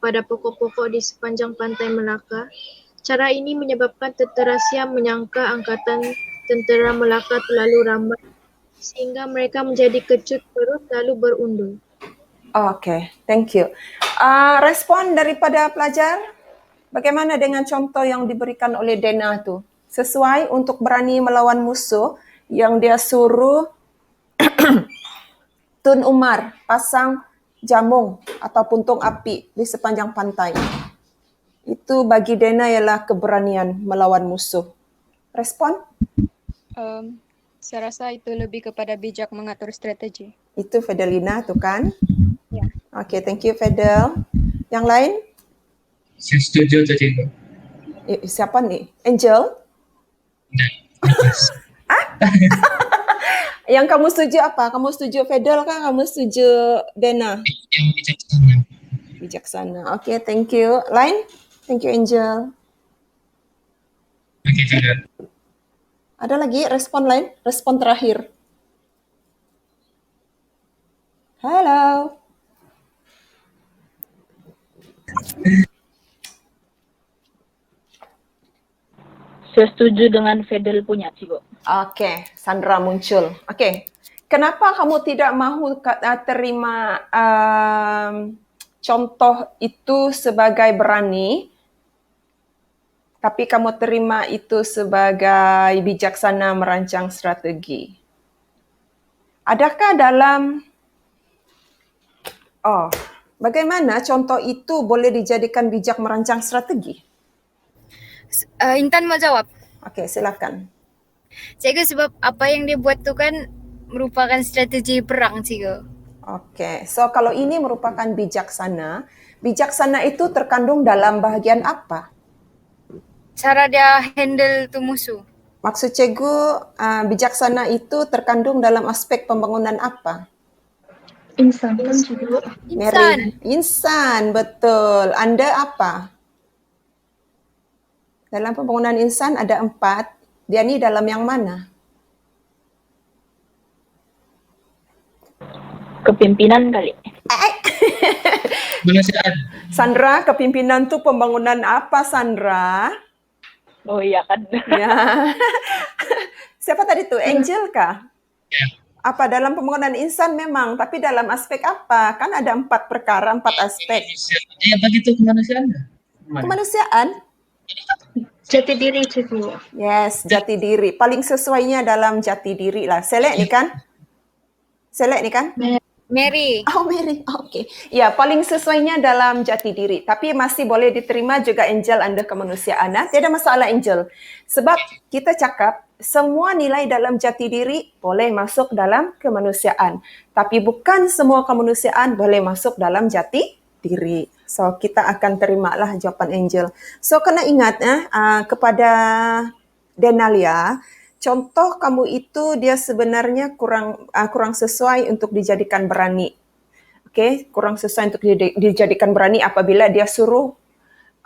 S4: pada pokok-pokok di sepanjang pantai Melaka. Cara ini menyebabkan tentera Siam menyangka angkatan tentera Melaka terlalu ramai sehingga mereka menjadi kecut perut lalu berundul.
S1: Okey, thank you. Respon daripada pelajar, bagaimana dengan contoh yang diberikan oleh Dena tu? Sesuai untuk berani melawan musuh yang dia suruh Tun Umar pasang jamung atau puntung api di sepanjang pantai. Itu bagi Dena ialah keberanian melawan musuh. Respon?
S10: Saya rasa itu lebih kepada bijak mengatur strategi.
S1: Itu Fedelina tu kan?
S10: Ya.
S1: Okey, thank you Fedel. Yang lain?
S6: Saya setuju tu Cikgu.
S1: Siapa ni? Angel? Yang kamu setuju apa? Kamu setuju Fedel kah? Kamu setuju Dena?
S6: Yang bijaksana.
S1: Bijaksana. Okey, thank you. Lain? Thank you Angel.
S6: Okey Cikgu.
S1: Ada lagi respon lain? Respon terakhir. Hello.
S2: Saya setuju dengan Fedel punya, Cikgu.
S1: Okey, Sandra muncul. Okey. Kenapa kamu tidak mahu terima contoh itu sebagai berani, Tapi kamu terima itu sebagai bijaksana merancang strategi. Adakah dalam bagaimana contoh itu boleh dijadikan bijak merancang strategi?
S3: Intan mau jawab.
S1: Oke, silakan.
S3: Cikgu, sebab apa yang dia buat tuh kan merupakan strategi perang, Cikgu.
S1: Oke, so kalau ini merupakan bijaksana, bijaksana itu terkandung dalam bahagian apa?
S3: Cara dia handle tuh musuh.
S1: Maksud cikgu, bijaksana itu terkandung dalam aspek pembangunan apa?
S2: Insan kan juga.
S1: Mary, insan, betul. Anda apa? Dalam pembangunan insan ada 4. Dia ni dalam yang mana?
S2: Kepimpinan kali.
S6: Kemanusiaan.
S1: Sandra, kepimpinan tu pembangunan apa, Sandra?
S2: Oh iya kan.
S1: Ya. Siapa tadi tu? Angel kah?
S6: Ya.
S1: Apa dalam pembangunan insan memang, tapi dalam aspek apa? Kan ada 4 perkara, 4 aspek.
S6: Begitu kemanusiaan.
S1: Kemanusiaan?
S10: Jati diri, Cikgu.
S1: Yes, jati diri. Paling sesuainya dalam jati diri lah. Selek ni kan? Selek ni kan?
S3: Mary.
S1: Oh, Mary. Okey. Ya, paling sesuainya dalam jati diri. Tapi masih boleh diterima juga Angel under kemanusiaan. Tiada masalah Angel. Sebab kita cakap semua nilai dalam jati diri boleh masuk dalam kemanusiaan. Tapi bukan semua kemanusiaan boleh masuk dalam jati diri. So, kita akan terimalah jawapan Angel. So, kena ingat kepada Denalia, contoh kamu itu dia sebenarnya kurang sesuai untuk dijadikan berani. Okey, kurang sesuai untuk dijadikan berani apabila dia suruh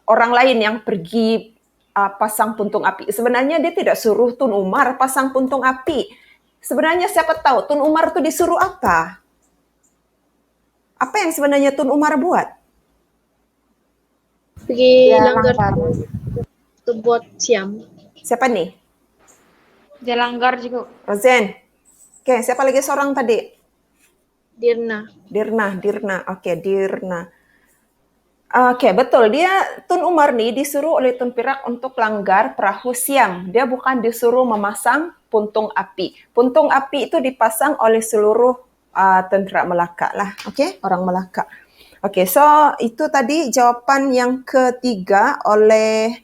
S1: orang lain yang pergi pasang puntung api. Sebenarnya dia tidak suruh Tun Umar pasang puntung api. Sebenarnya siapa tahu Tun Umar tu disuruh apa? Apa yang sebenarnya Tun Umar buat?
S4: Pergi langgar tu buat siam.
S1: Siapa ni?
S8: Dia langgar juga.
S1: Rozen. Okey, siapa lagi seorang tadi?
S4: Dirna.
S1: Dirna. Okey, Dirna. Okey, betul. Tun Umar ni disuruh oleh Tun Perak untuk langgar perahu siam. Dia bukan disuruh memasang puntung api. Puntung api itu dipasang oleh seluruh tentera Melaka lah. Okey, orang Melaka. Okey, so itu tadi jawapan yang ketiga oleh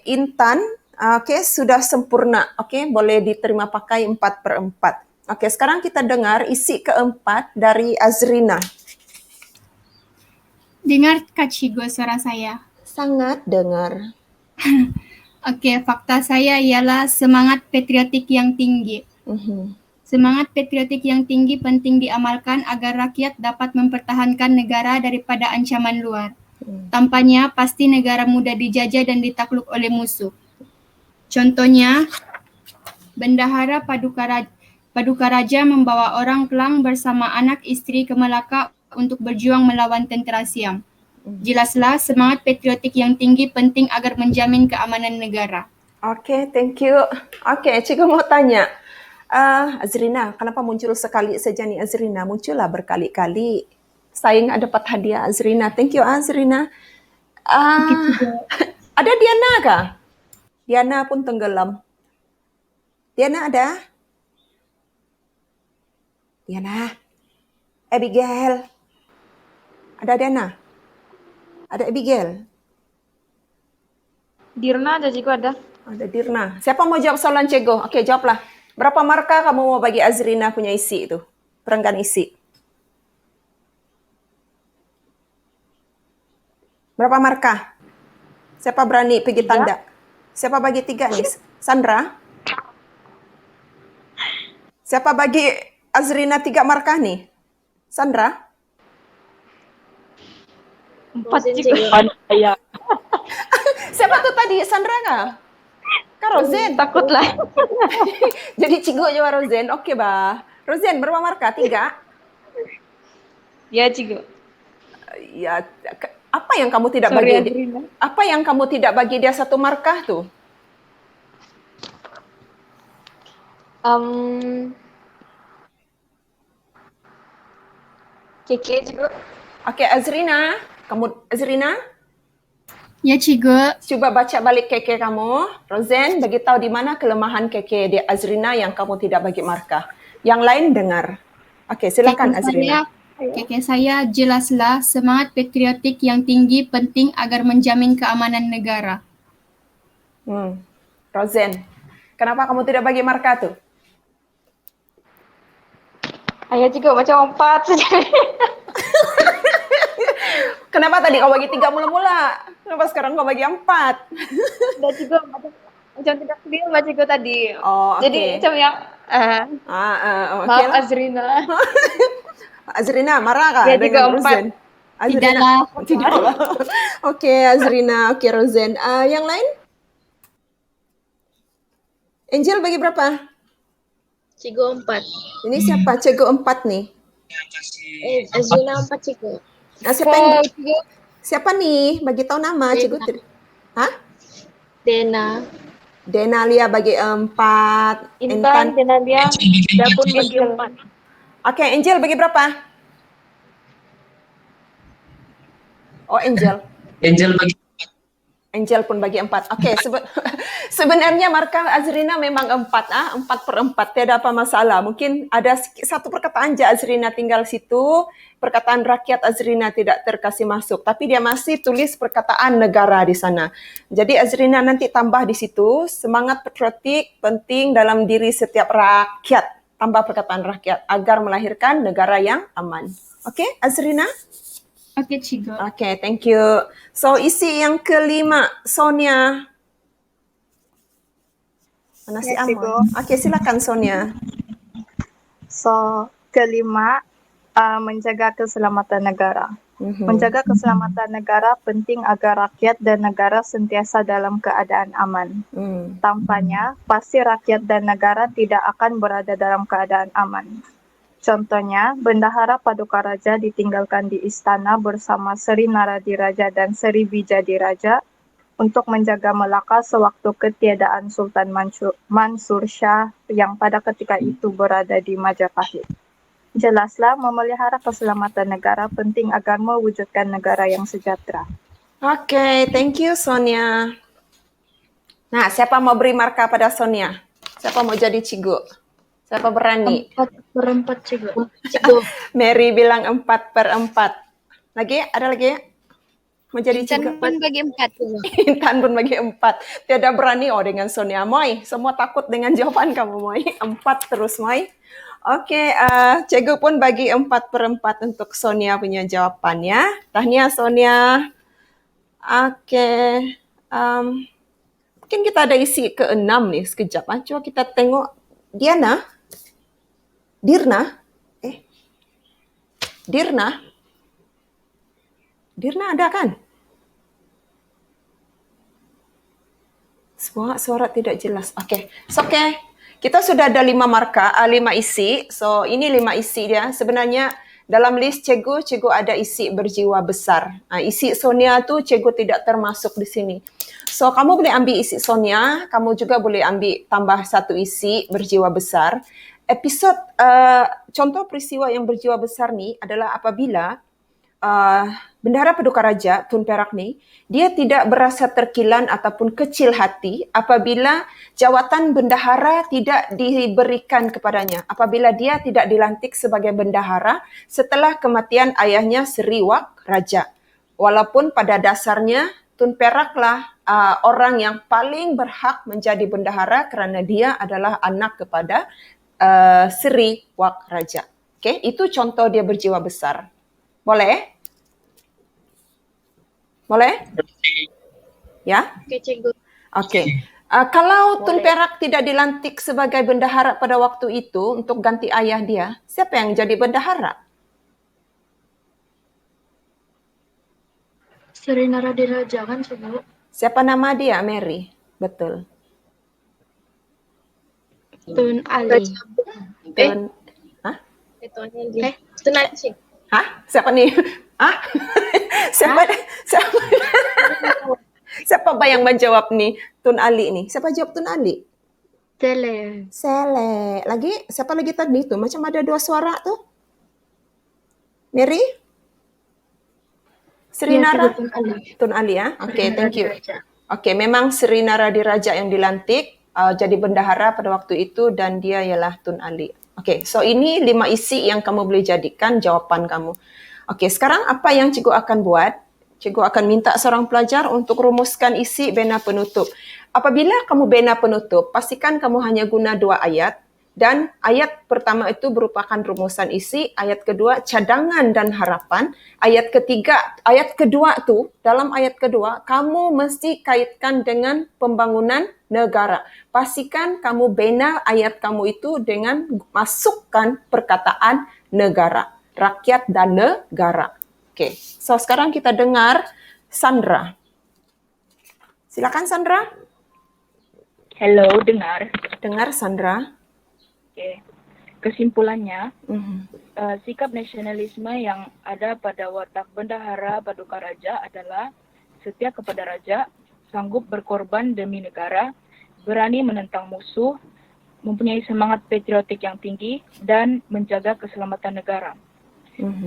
S1: Intan. Okey, sudah sempurna. Okey, boleh diterima pakai 4/4. Okey, sekarang kita dengar isi keempat dari Azrina.
S11: Dengar Kak Cikgu suara saya?
S1: Sangat dengar.
S11: Okey, fakta saya ialah semangat patriotik yang tinggi. Semangat patriotik yang tinggi penting diamalkan agar rakyat dapat mempertahankan negara daripada ancaman luar. Tanpanya, pasti negara mudah dijajah dan ditakluk oleh musuh. Contohnya, Bendahara Paduka Raja membawa orang Kelang bersama anak isteri ke Melaka untuk berjuang melawan tentera Siam. Jelaslah semangat patriotik yang tinggi penting agar menjamin keamanan negara.
S1: Okey, thank you. Okey, cikgu mau tanya. Azrina, kenapa muncul sekali saja ni Azrina? Muncullah berkali-kali. Saya dapat hadiah Azrina. Thank you Azrina. Ada Diana kah? Diana pun tenggelam. Diana ada? Diana. Abigail. Ada Diana? Ada Abigail?
S8: Dirna aja juga ada.
S1: Ada Dirna. Siapa mau jawab soalan cikgu? Okey, jawablah. Berapa markah kamu mau bagi Azrina punya isi itu? Perenggan isi. Berapa markah? Siapa berani pergi tanda? Siapa bagi 3 ni? Sandra? Siapa bagi Azrina 3 markah ni? Sandra?
S2: 4 juga. Ya.
S1: Siapa tu tadi? Sandra kah? Kak Rozen?
S8: Takutlah.
S1: Jadi cikgu jawab Rozen. Okey bah. Rozen berapa markah? 3?
S8: Ya, Cikgu.
S1: Ya, apa yang kamu tidak bagi dia? Apa yang kamu tidak bagi dia 1 markah tu?
S8: Keke juga.
S1: Okey, Azrina. Azrina?
S11: Ya, Cikgu.
S1: Coba baca balik keke kamu. Rosen, beritahu di mana kelemahan keke di Azrina yang kamu tidak bagi markah. Yang lain dengar. Oke, silakan Azrina.
S11: Keke saya, jelaslah semangat patriotik yang tinggi penting agar menjamin keamanan negara.
S1: Rosen, kenapa kamu tidak bagi markah tuh?
S8: Ayah juga macam 4 saja.
S1: Kenapa tadi kau bagi 3 mula-mula? Kenapa sekarang kau bagi 4?
S8: Dah juga macam tidak clear baca cikgu tadi.
S1: Oh, okay.
S8: Jadi macam yang
S1: okay
S8: maaf
S1: lah.
S8: Azrina.
S1: Azrina marah kah
S8: Dia
S1: dengan
S8: juga 4.
S1: Rosen? Azrina. Tidaklah. Oke, Azrina. Oke, Rosen. Yang lain? Angel bagi berapa?
S4: Cikgu 4.
S1: Ini siapa? Cikgu 4 nih.
S4: Azrina 4 cikgu.
S1: Siapa nih? Bagi tahu nama cikgu. Hah?
S4: Dena
S1: Lia bagi 4.
S8: Intan, Denalia, dia pun bagi 4.
S1: Oke, Angel bagi berapa? Oh, Angel pun bagi 4. Oke, sebenarnya markah Azrina memang 4. 4/4. Tidak apa masalah. Mungkin ada satu perkataan aja Azrina tinggal situ. Perkataan rakyat Azrina tidak terkasih masuk. Tapi dia masih tulis perkataan negara di sana. Jadi Azrina nanti tambah di situ. Semangat patriotik penting dalam diri setiap rakyat. Tambah perkataan rakyat agar melahirkan negara yang aman. Oke, Azrina?
S11: Oke, Cikgu.
S1: Oke, thank you. So, isi yang kelima, Sonia. Mana si Amal? Oke, silakan Sonia.
S12: So, kelima, menjaga keselamatan negara. Menjaga keselamatan negara penting agar rakyat dan negara sentiasa dalam keadaan aman. Tanpanya, pasti rakyat dan negara tidak akan berada dalam keadaan aman. Contohnya, Bendahara Paduka Raja ditinggalkan di istana bersama Seri Naradiraja dan Seri Bijadiraja untuk menjaga Melaka sewaktu ketiadaan Sultan Mansur Shah yang pada ketika itu berada di Majapahit. Jelaslah, memelihara keselamatan negara penting agar mewujudkan negara yang sejahtera.
S1: Oke, thank you Sonia. Nah, siapa mau beri markah pada Sonia? Siapa mau jadi cikgu? Siapa berani?
S4: 4/4 cikgu.
S1: Mary bilang 4/4. Lagi? Ada lagi? Mau jadi cikgu?
S3: Intan pun bagi 4.
S1: Intan pun bagi 4. Tidak berani dengan Sonia. Moy, semua takut dengan jawaban kamu, Moy. 4 terus, Moy. Oke, cikgu pun bagi 4/4 untuk Sonia punya jawabannya. Tahniah Sonia. Oke. Mungkin kita ada isi ke-6 nih sekejap. Coba kita tengok. Dirna ada kan? Suara tidak jelas. Oke. Kita sudah ada 5 markah, 5 isi. So, ini 5 isi dia. Sebenarnya dalam list cikgu ada isi berjiwa besar. Isi Sonia tu cikgu tidak termasuk di sini. So, kamu boleh ambil isi Sonia, kamu juga boleh ambil tambah 1 isi berjiwa besar. Contoh peristiwa yang berjiwa besar ni adalah apabila Bendahara Paduka Raja Tun Perak ni, dia tidak berasa terkilan ataupun kecil hati apabila jawatan bendahara tidak diberikan kepadanya, apabila dia tidak dilantik sebagai bendahara setelah kematian ayahnya Seri Wak Raja. Walaupun pada dasarnya Tun Peraklah orang yang paling berhak menjadi bendahara kerana dia adalah anak kepada Seri Wak Raja. Okay? Itu contoh dia berjiwa besar. Boleh? Boleh? Ya?
S4: Oke, cikgu.
S1: Oke. Kalau Tun Perak tidak dilantik sebagai bendahara pada waktu itu untuk ganti ayah dia, siapa yang jadi bendahara?
S4: Seri Naradiraja kan, cikgu?
S1: Siapa nama dia, Mary? Betul.
S4: Tun Ali.
S1: Hah?
S4: Tun Ali, cikgu.
S1: Hah? Siapa nih? Hah? Siapa yang menjawab nih? Tun Ali nih. Siapa jawab Tun Ali? Sele. Lagi? Siapa lagi tadi tuh? Macam ada 2 suara tuh. Mary? Sri
S5: Ya,
S1: Nara?
S5: Cikgu Tun Ali.
S1: Tun Ali ya? Oke,
S5: Sri
S1: thank you.
S5: Nara.
S1: Oke, memang Sri Naradiraja yang dilantik jadi bendahara pada waktu itu dan dia ialah Tun Ali. Oke, so ini 5 isi yang kamu boleh jadikan jawapan kamu. Oke, sekarang apa yang cikgu akan buat? Cikgu akan minta seorang pelajar untuk rumuskan isi bena penutup. Apabila kamu bena penutup, pastikan kamu hanya guna 2 ayat. Dan ayat pertama itu merupakan rumusan isi, ayat kedua cadangan dan harapan, ayat kedua tu, dalam ayat kedua, kamu mesti kaitkan dengan pembangunan negara. Pastikan kamu bina ayat kamu itu dengan masukkan perkataan negara, rakyat dan negara. Oke, so sekarang kita dengar Sandra. Silakan Sandra.
S2: Hello, dengar.
S1: Dengar Sandra.
S2: Oke. Kesimpulannya, sikap nasionalisme yang ada pada watak Bendahara Paduka Raja adalah setia kepada raja, sanggup berkorban demi negara, berani menentang musuh, mempunyai semangat patriotik yang tinggi, dan menjaga keselamatan negara.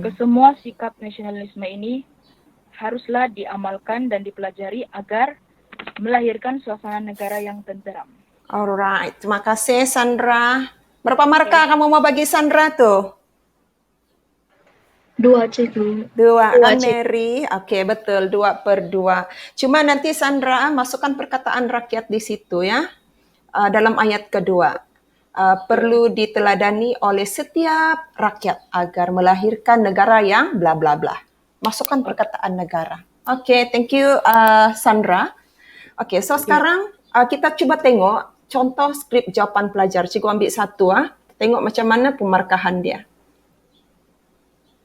S2: Kesemua sikap nasionalisme ini haruslah diamalkan dan dipelajari agar melahirkan suasana negara yang tenteram.
S1: Alright, terima kasih Sandra. Berapa markah kamu mau bagi Sandra tuh?
S5: 2, Cikgu.
S1: 2 kan Mary? Oke, betul. 2/2. Cuma nanti Sandra masukkan perkataan rakyat di situ ya. Dalam ayat kedua. Perlu diteladani oleh setiap rakyat agar melahirkan negara yang bla bla bla. Masukkan perkataan negara. Oke, thank you Sandra. Oke, so sekarang kita coba tengok contoh skrip jawapan pelajar. Cikgu ambil satu. Tengok macam mana pemarkahan dia.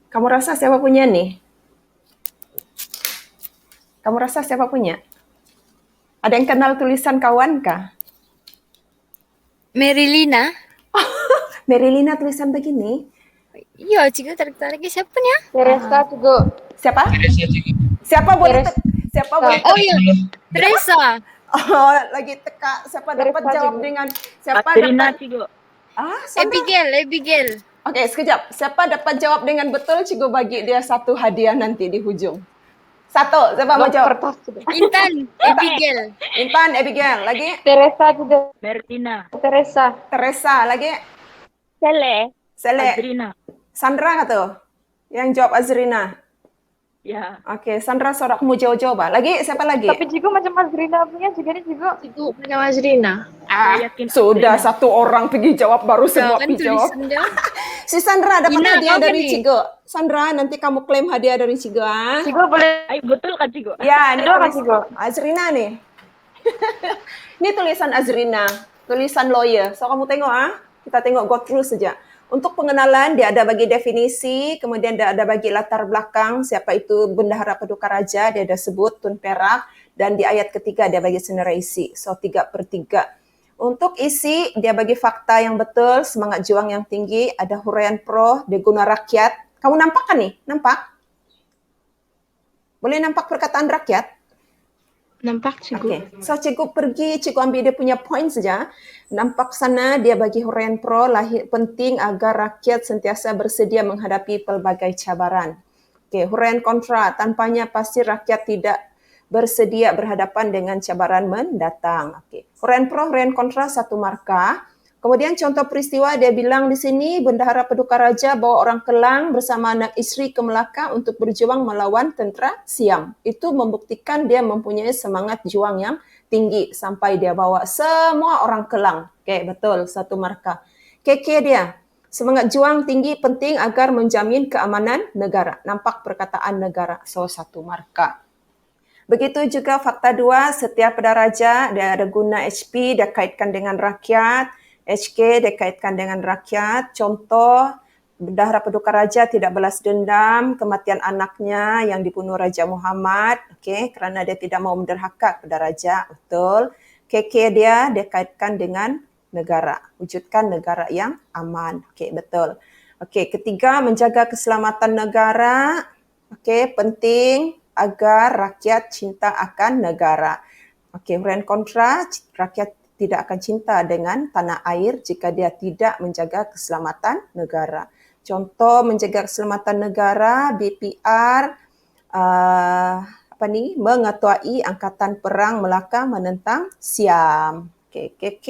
S1: Kamu rasa siapa punya nih? Kamu rasa siapa punya? Ada yang kenal tulisan kawan kah?
S3: Merilina.
S1: Merilina tulisan begini?
S3: Iya, Cikgu tarik-tarik siapanya?
S10: Teresa, Cikgu.
S1: Siapa? Siapa boleh? Siapa boleh?
S3: Oh iya, Teresa.
S1: Oh, lagi teka. Siapa dapat jawab dengan siapa
S2: Adrina,
S1: dapat?
S2: Cikgu.
S1: Sandra.
S3: Abigail.
S1: Oke, sekejap. Siapa dapat jawab dengan betul, Cikgu bagi dia satu hadiah nanti di hujung. Satu, siapa mau jawab?
S3: Intan, Abigail.
S1: Intan, Abigail. Lagi?
S10: Teresa juga.
S2: Bertina.
S1: Teresa. Lagi?
S2: Sele.
S1: Adrina. Sandra kah tuh? Yang jawab Azrina.
S2: Ya.
S1: Oke, Sandra sorakmu jauh-jauh, Pak. Lagi? Siapa lagi?
S10: Tapi Cikgu macam Azrina punya juga nih Cikgu.
S4: Cikgu macam Azrina.
S1: Sudah satu orang pergi jawab, baru semua pergi jawab. Si Sandra dapat hadiah dari Cikgu. Sandra, nanti kamu klaim hadiah dari Cikgu.
S10: Cikgu boleh.
S2: Betul kan Cikgu?
S1: Ya, ini
S10: Betul kan,
S1: tulis
S10: Cikgu?
S1: Azrina nih. Ini tulisan Azrina, tulisan lawyer. So kamu tengok kita tengok go through saja. Untuk pengenalan, dia ada bagi definisi, kemudian dia ada bagi latar belakang, siapa itu Bendahara Paduka Raja, dia ada sebut Tun Perak, dan di ayat ketiga dia bagi senarai isi. So 3/3. Untuk isi, dia bagi fakta yang betul, semangat juang yang tinggi, ada huraian pro, dia guna rakyat. Kamu nampak kan nih? Nampak? Boleh nampak perkataan rakyat?
S5: Nampak, Cikgu.
S1: Oke, so cikgu pergi, cikgu ambil dia punya point saja. Nampak sana dia bagi huraian pro, penting agar rakyat sentiasa bersedia menghadapi pelbagai cabaran. Oke, huraian kontra, tanpanya pasti rakyat tidak bersedia berhadapan dengan cabaran mendatang. Oke, huraian pro, huraian kontra 1 markah. Kemudian contoh peristiwa dia bilang di sini Bendahara Paduka Raja bawa orang Kelang bersama anak isteri ke Melaka untuk berjuang melawan tentera Siam. Itu membuktikan dia mempunyai semangat juang yang tinggi sampai dia bawa semua orang Kelang. Oke, betul, 1 markah. KK dia, semangat juang tinggi penting agar menjamin keamanan negara. Nampak perkataan negara, so 1 markah. Begitu juga fakta 2, setiap pada raja, dia ada guna HP, dia kaitkan dengan rakyat. HK dikaitkan dengan rakyat. Contoh, Bendahara Paduka Raja tidak balas dendam kematian anaknya yang dibunuh Raja Muhammad, kerana dia tidak mau menderhaka kepada raja, betul. KK dia dikaitkan dengan negara, wujudkan negara yang aman, betul. Ketiga, menjaga keselamatan negara, penting agar rakyat cinta akan negara. Huraian kontra, rakyat tidak akan cinta dengan tanah air jika dia tidak menjaga keselamatan negara. Contoh menjaga keselamatan negara, BPR, mengetuai Angkatan Perang Melaka menentang Siam. KK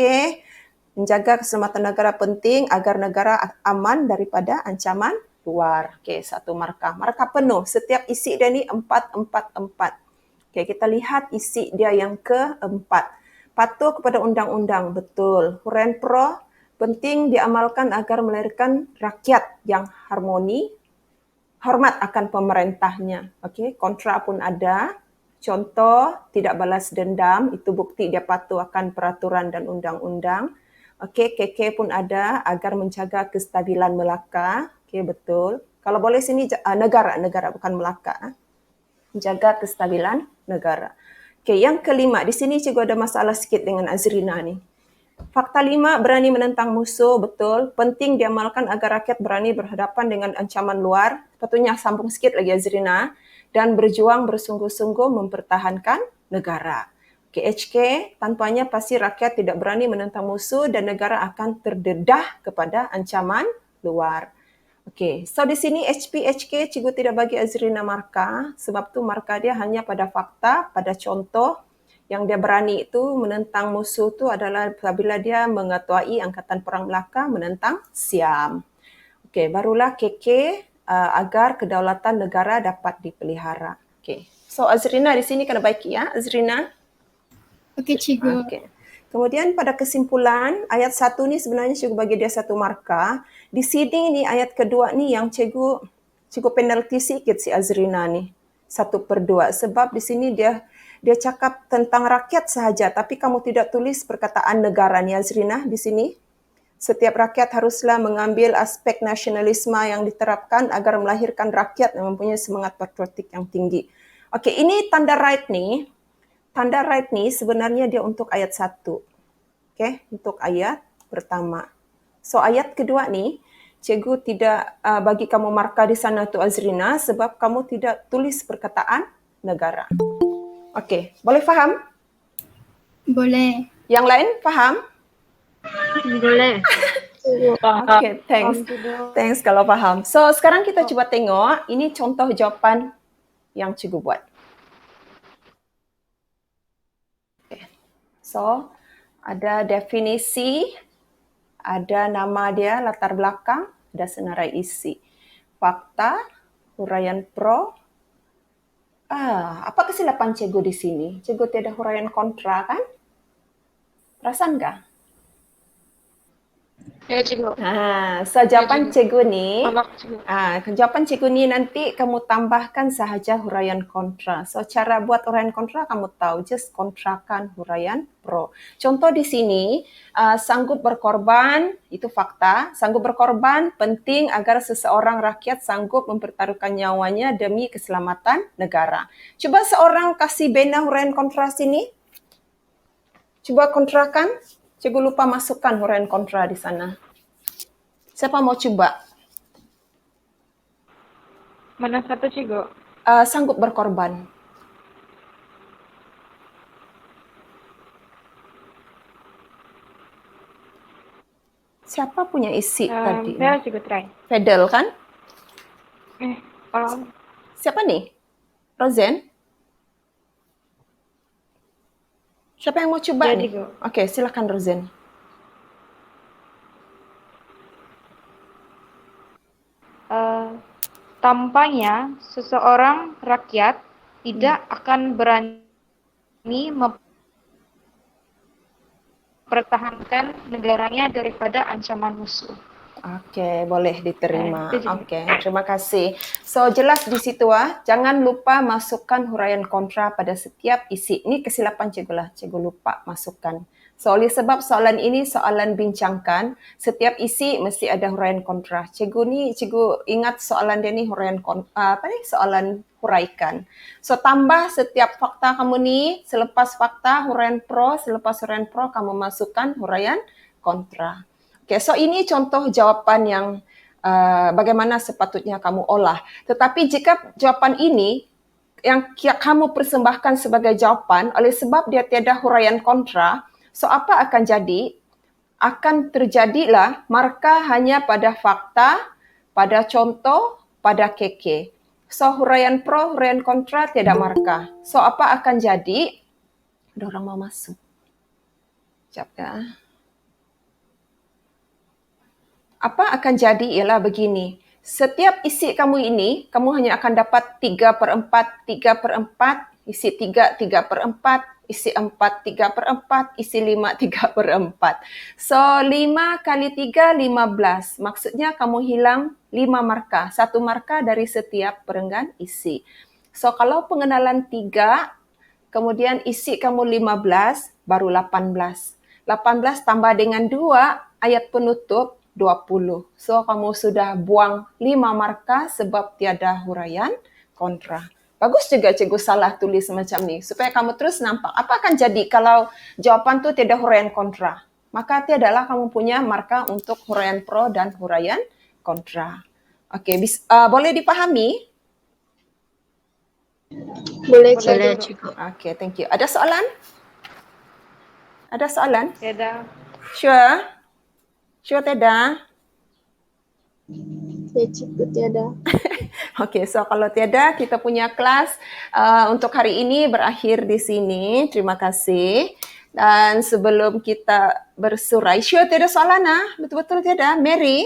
S1: menjaga keselamatan negara penting agar negara aman daripada ancaman luar. Satu markah. Markah penuh. Setiap isi dia ni 4. Kita lihat isi dia yang keempat. Patuh kepada undang-undang. Betul. Huraian Pro penting diamalkan agar melahirkan rakyat yang harmoni, hormat akan pemerintahnya. Kontra pun ada. Contoh, tidak balas dendam. Itu bukti dia patuh akan peraturan dan undang-undang. KK pun ada agar menjaga kestabilan Melaka. Betul. Kalau boleh sini negara bukan Melaka. Menjaga kestabilan negara. Yang kelima, di sini cikgu ada masalah sikit dengan Azrina ni. Fakta 5, berani menentang musuh, betul. Penting diamalkan agar rakyat berani berhadapan dengan ancaman luar. Sepatutnya sambung sikit lagi Azrina. Dan berjuang bersungguh-sungguh mempertahankan negara. HK, tanpanya pasti rakyat tidak berani menentang musuh dan negara akan terdedah kepada ancaman luar. So di sini HK cikgu tidak bagi Azrina markah. Sebab tu markah dia hanya pada fakta, pada contoh. Yang dia berani itu menentang musuh itu adalah apabila dia mengetuai Angkatan Perang Melaka menentang Siam. Barulah KK agar kedaulatan negara dapat dipelihara. So Azrina di sini kena baiki ya, Azrina.
S11: Cikgu.
S1: Kemudian pada kesimpulan, ayat 1 ni sebenarnya cikgu bagi dia 1 markah. Di sini ni ayat kedua ni yang cikgu penalti sikit si Azrina ni. 1/2 sebab di sini dia cakap tentang rakyat sahaja tapi kamu tidak tulis perkataan negara ni Azrina di sini. Setiap rakyat haruslah mengambil aspek nasionalisme yang diterapkan agar melahirkan rakyat yang mempunyai semangat patriotik yang tinggi. Ini tanda right ni. Tanda right ni sebenarnya dia untuk ayat 1. Untuk ayat pertama. So ayat kedua ni cikgu tidak bagi kamu markah di sana tu Azrina sebab kamu tidak tulis perkataan negara. Boleh faham?
S11: Boleh.
S1: Yang lain faham?
S12: Boleh.
S1: Thanks. Thanks kalau faham. So sekarang kita cuba tengok, ini contoh jawapan yang cikgu buat. So ada definisi, ada nama dia, latar belakang, ada senarai isi. Fakta, huraian pro. Apa kesilapan cikgu di sini? Cikgu tiada huraian kontra kan? Perasan tak?
S2: Ya, cikgu.
S1: So jawapan cikgu ni,
S2: cikgu.
S1: jawapan cikgu ni nanti kamu tambahkan sahaja huraian kontra. So cara buat huraian kontra kamu tahu, just kontrakan huraian pro. Contoh di sini, sanggup berkorban, itu fakta. Sanggup berkorban penting agar seseorang rakyat sanggup mempertaruhkan nyawanya demi keselamatan negara. Cuba seorang kasih bena huraian kontra sini. Cuba kontrakan. Cikgu lupa masukkan huraian kontra di sana. Siapa mau cuba?
S2: Mana satu, cikgu?
S1: Sanggup berkorban. Siapa punya isi tadi?
S2: Saya cikgu try.
S1: Fedel kan?
S2: Kalau
S1: Siapa nih? Rosen? Siapa yang mau coba
S2: Ya,
S1: nih?
S2: cikgu.
S1: Silakan Rosen.
S8: Tampaknya seseorang rakyat tidak akan berani mempertahankan negaranya daripada ancaman musuh.
S1: Boleh diterima. Terima kasih. So jelas di situ jangan lupa masukkan huraian kontra pada setiap isi. Ini kesilapan cikgu lah, cikgu lupa masukkan. So oleh sebab soalan ini soalan bincangkan, setiap isi mesti ada huraian kontra. Cikgu ingat soalan dia ni huraian soalan huraikan. So tambah setiap fakta kamu ni, selepas fakta huraian pro, selepas huraian pro kamu masukkan huraian kontra. So ini contoh jawapan yang bagaimana sepatutnya kamu olah. Tetapi jika jawapan ini yang kamu persembahkan sebagai jawapan oleh sebab dia tiada huraian kontra, so apa akan jadi? Akan terjadilah markah hanya pada fakta, pada contoh, pada KK. So, huraian pro, huraian kontra tidak markah. So, apa akan jadi? Ada orang mau masuk. Sekejap ya. Apa akan jadi ialah begini. Setiap isi kamu ini, kamu hanya akan dapat 3/4, 3/4, isi 3, 3/4, isi 4, 3/4, isi 5, 3/4. So, 5 kali 3, 15. Maksudnya kamu hilang 5 markah. 1 markah dari setiap perenggan isi. So, kalau pengenalan 3, kemudian isi kamu 15, baru 18. 18 tambah dengan 2, ayat penutup 20. So, kamu sudah buang 5 markah sebab tiada huraian kontra. Bagus juga cikgu salah tulis macam ni, supaya kamu terus nampak. Apa akan jadi kalau jawapan tu tiada huraian kontra? Maka tiadalah kamu punya markah untuk huraian pro dan huraian kontra. Okey, boleh dipahami?
S4: Boleh,
S10: cikgu.
S1: Okey, thank you. Ada soalan? Ada soalan?
S8: Tiada.
S1: Sure? Sure tiada?
S4: Ya, cikgu tiada.
S1: Okey, so kalau tiada, kita punya kelas untuk hari ini berakhir di sini. Terima kasih. Dan sebelum kita bersurai, sure tiada soalan Betul-betul tiada? Mary?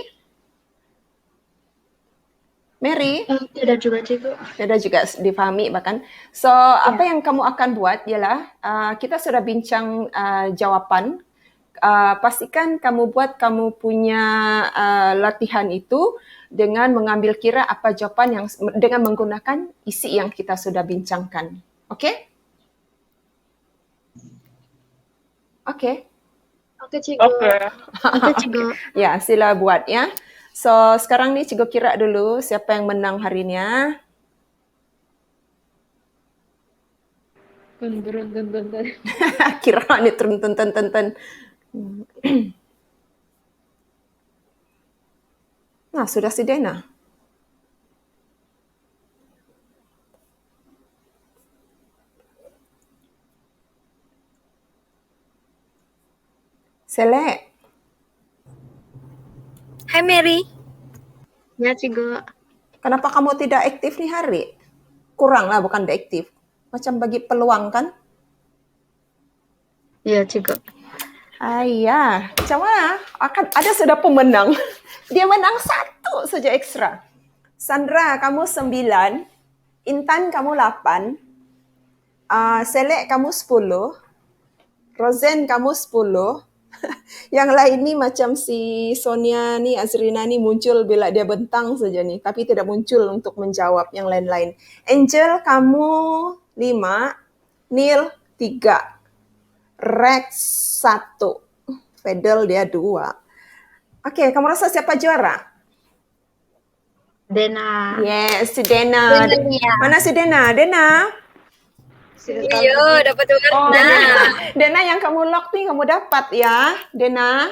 S1: Mary?
S5: Tidak juga, cikgu.
S1: Tidak juga difahami bahkan. So, apa yang kamu akan buat ialah kita sudah bincang jawapan. Pastikan kamu buat kamu punya latihan itu dengan mengambil kira apa jawapan yang dengan menggunakan isi yang kita sudah bincangkan. Okey? Okey.
S4: Okey, cikgu.
S5: Okey, cikgu.
S1: Ya, sila buat ya. So, sekarang ni cikgu kira dulu siapa yang menang hari ni ya. Kira ni turun. Nah, sudah si Dena. Selek.
S3: Hai Mary.
S5: Ya, cikgu.
S1: Kenapa kamu tidak aktif ni hari? Kuranglah bukan tidak aktif. Macam bagi peluang kan?
S5: Ya, cikgu.
S1: Ayah, macam mana? Ada sudah pemenang. Dia menang 1 saja ekstra. Sandra, kamu 9. Intan, kamu 8. Selek, kamu 10. Rosen, kamu 10. Yang lain ni macam si Sonia ni, Azrina ni muncul bila dia bentang saja ni. Tapi tidak muncul untuk menjawab yang lain-lain. Angel, kamu 5. Neil, 3. Rex 1. Fedel dia 2. Okey, kamu rasa siapa juara?
S5: Dena.
S1: Yes, si Dena. Mana si Dena? Dena?
S3: Yo, dapat warna.
S1: Dena yang kamu lock ni kamu dapat ya, Dena.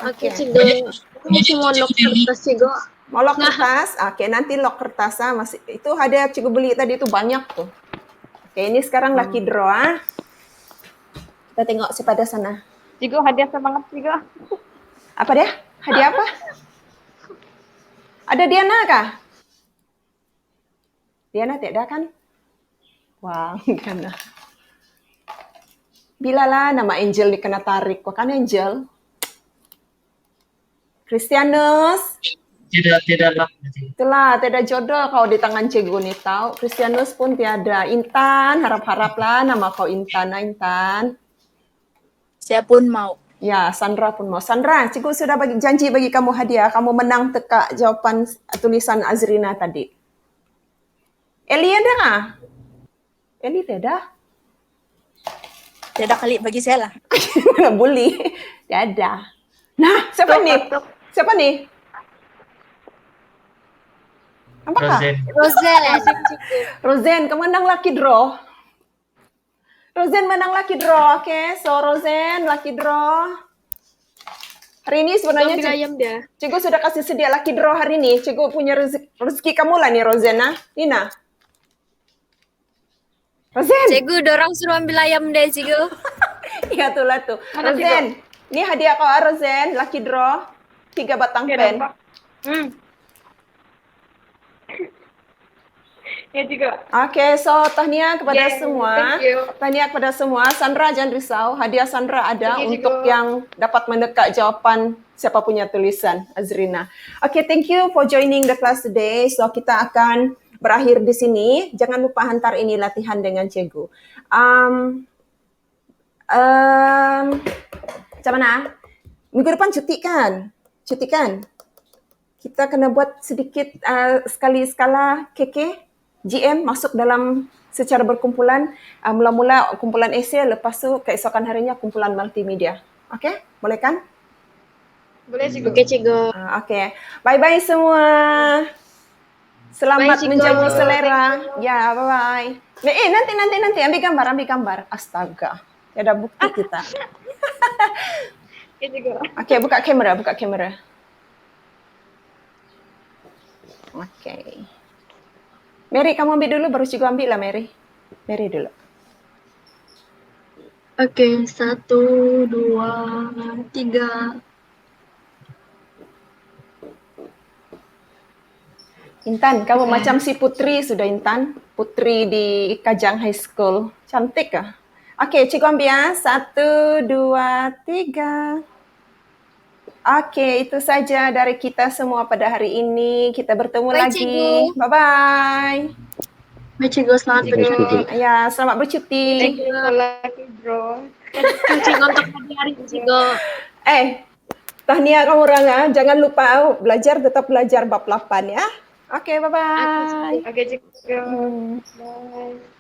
S4: Okey, cikgu. Kamu semua lock kertas, cikgu.
S1: Mau lock kertas? Okey, nanti lock kertas masih itu hadiah cikgu beli tadi itu banyak tuh. Okey, ini sekarang lucky draw Kita tengok siapa ada sana.
S8: Cikgu, hadiah semangat cikgu.
S1: Apa dia? Hadiah apa? Ada Diana kah? Diana tidak kan? Wah, Diana. Bilalah nama Angel ni kena tarik. Kau kan Angel? Christianus?
S6: Tidak lah.
S1: Itulah, tiada jodoh kau di tangan cikgu ni tahu. Christianus pun tiada. Intan, harap-haraplah nama kau Intan. Intan.
S13: Saya pun mau.
S1: Ya, Sandra pun mau. Sandra, cikgu sudah janji bagi kamu hadiah. Kamu menang teka jawapan tulisan Azrina tadi. Eli ada nggak? Eli tidak?
S13: Tidak kali bagi saya lah.
S1: Boleh. Tiada. Nah, siapa ni? Siapa ni? Apakah? Rosen, kamu menang lucky draw. Rosen menang lucky draw, okay? So Rosen lucky draw. Hari ini sebenarnya cikgu sudah kasih sedia lucky draw hari ini. Cikgu punya rezeki kamu lah nih Rosen, Nina. Rosen.
S3: Cikgu, dorang suruh ambil ayam deh, cikgu.
S1: Iya tuh lah tuh. Rosen, ini hadiah kau Rosen, lucky draw. 3 batang pen.
S2: Ya juga.
S1: Oke, so tahniah kepada
S2: Yeah,
S1: semua.
S2: thank you.
S1: Tahniah kepada semua. Sandra jangan risau, hadiah Sandra ada
S2: Thank you
S1: untuk
S2: juga.
S1: yang dapat mendekat jawapan siapa punya tulisan, Azrina. Oke, thank you for joining the class today. So kita akan berakhir di sini. Jangan lupa hantar ini latihan dengan cikgu. Macam mana? Minggu depan cuti kan? Cuti kan? Kita kena buat sedikit sekali skala KK, GM masuk dalam secara berkumpulan. Mula-mula kumpulan esei, lepas tu keesokan harinya kumpulan multimedia. Okey? Boleh kan?
S4: Boleh cikgu. Okey cikgu.
S1: Okey. Bye-bye semua. Selamat
S4: Bye, cikgu.
S1: menjamu
S4: Cikgu.
S1: selera. Ya, bye-bye. Nanti. Ambil gambar. Astaga. Tiada bukti kita.
S2: Ya juga.
S1: Okey, buka kamera. Okey. Mary, kamu ambil dulu, baru cikgu ambil lah, Mary. Mary dulu.
S12: Oke, 1, 2, 3.
S1: Intan, kamu macam si Putri sudah, Intan. Putri di Kajang High School. Cantik kah? Okey, cikgu ambil ya. 1, 2, 3. Okey, itu saja dari kita semua pada hari ini. Kita bertemu
S3: Bye,
S1: lagi.
S3: cikgu.
S1: Bye-bye.
S12: Baik cikgu, selamat bercuti.
S1: Ya, selamat bercuti.
S2: Thank you for lucky draw.
S12: Cikgu untuk hari cikgu.
S1: Tahniah kamu orang, jangan lupa belajar, tetap belajar bab 8 ya. Okey, bye-bye.
S2: Oke, cikgu. Bye.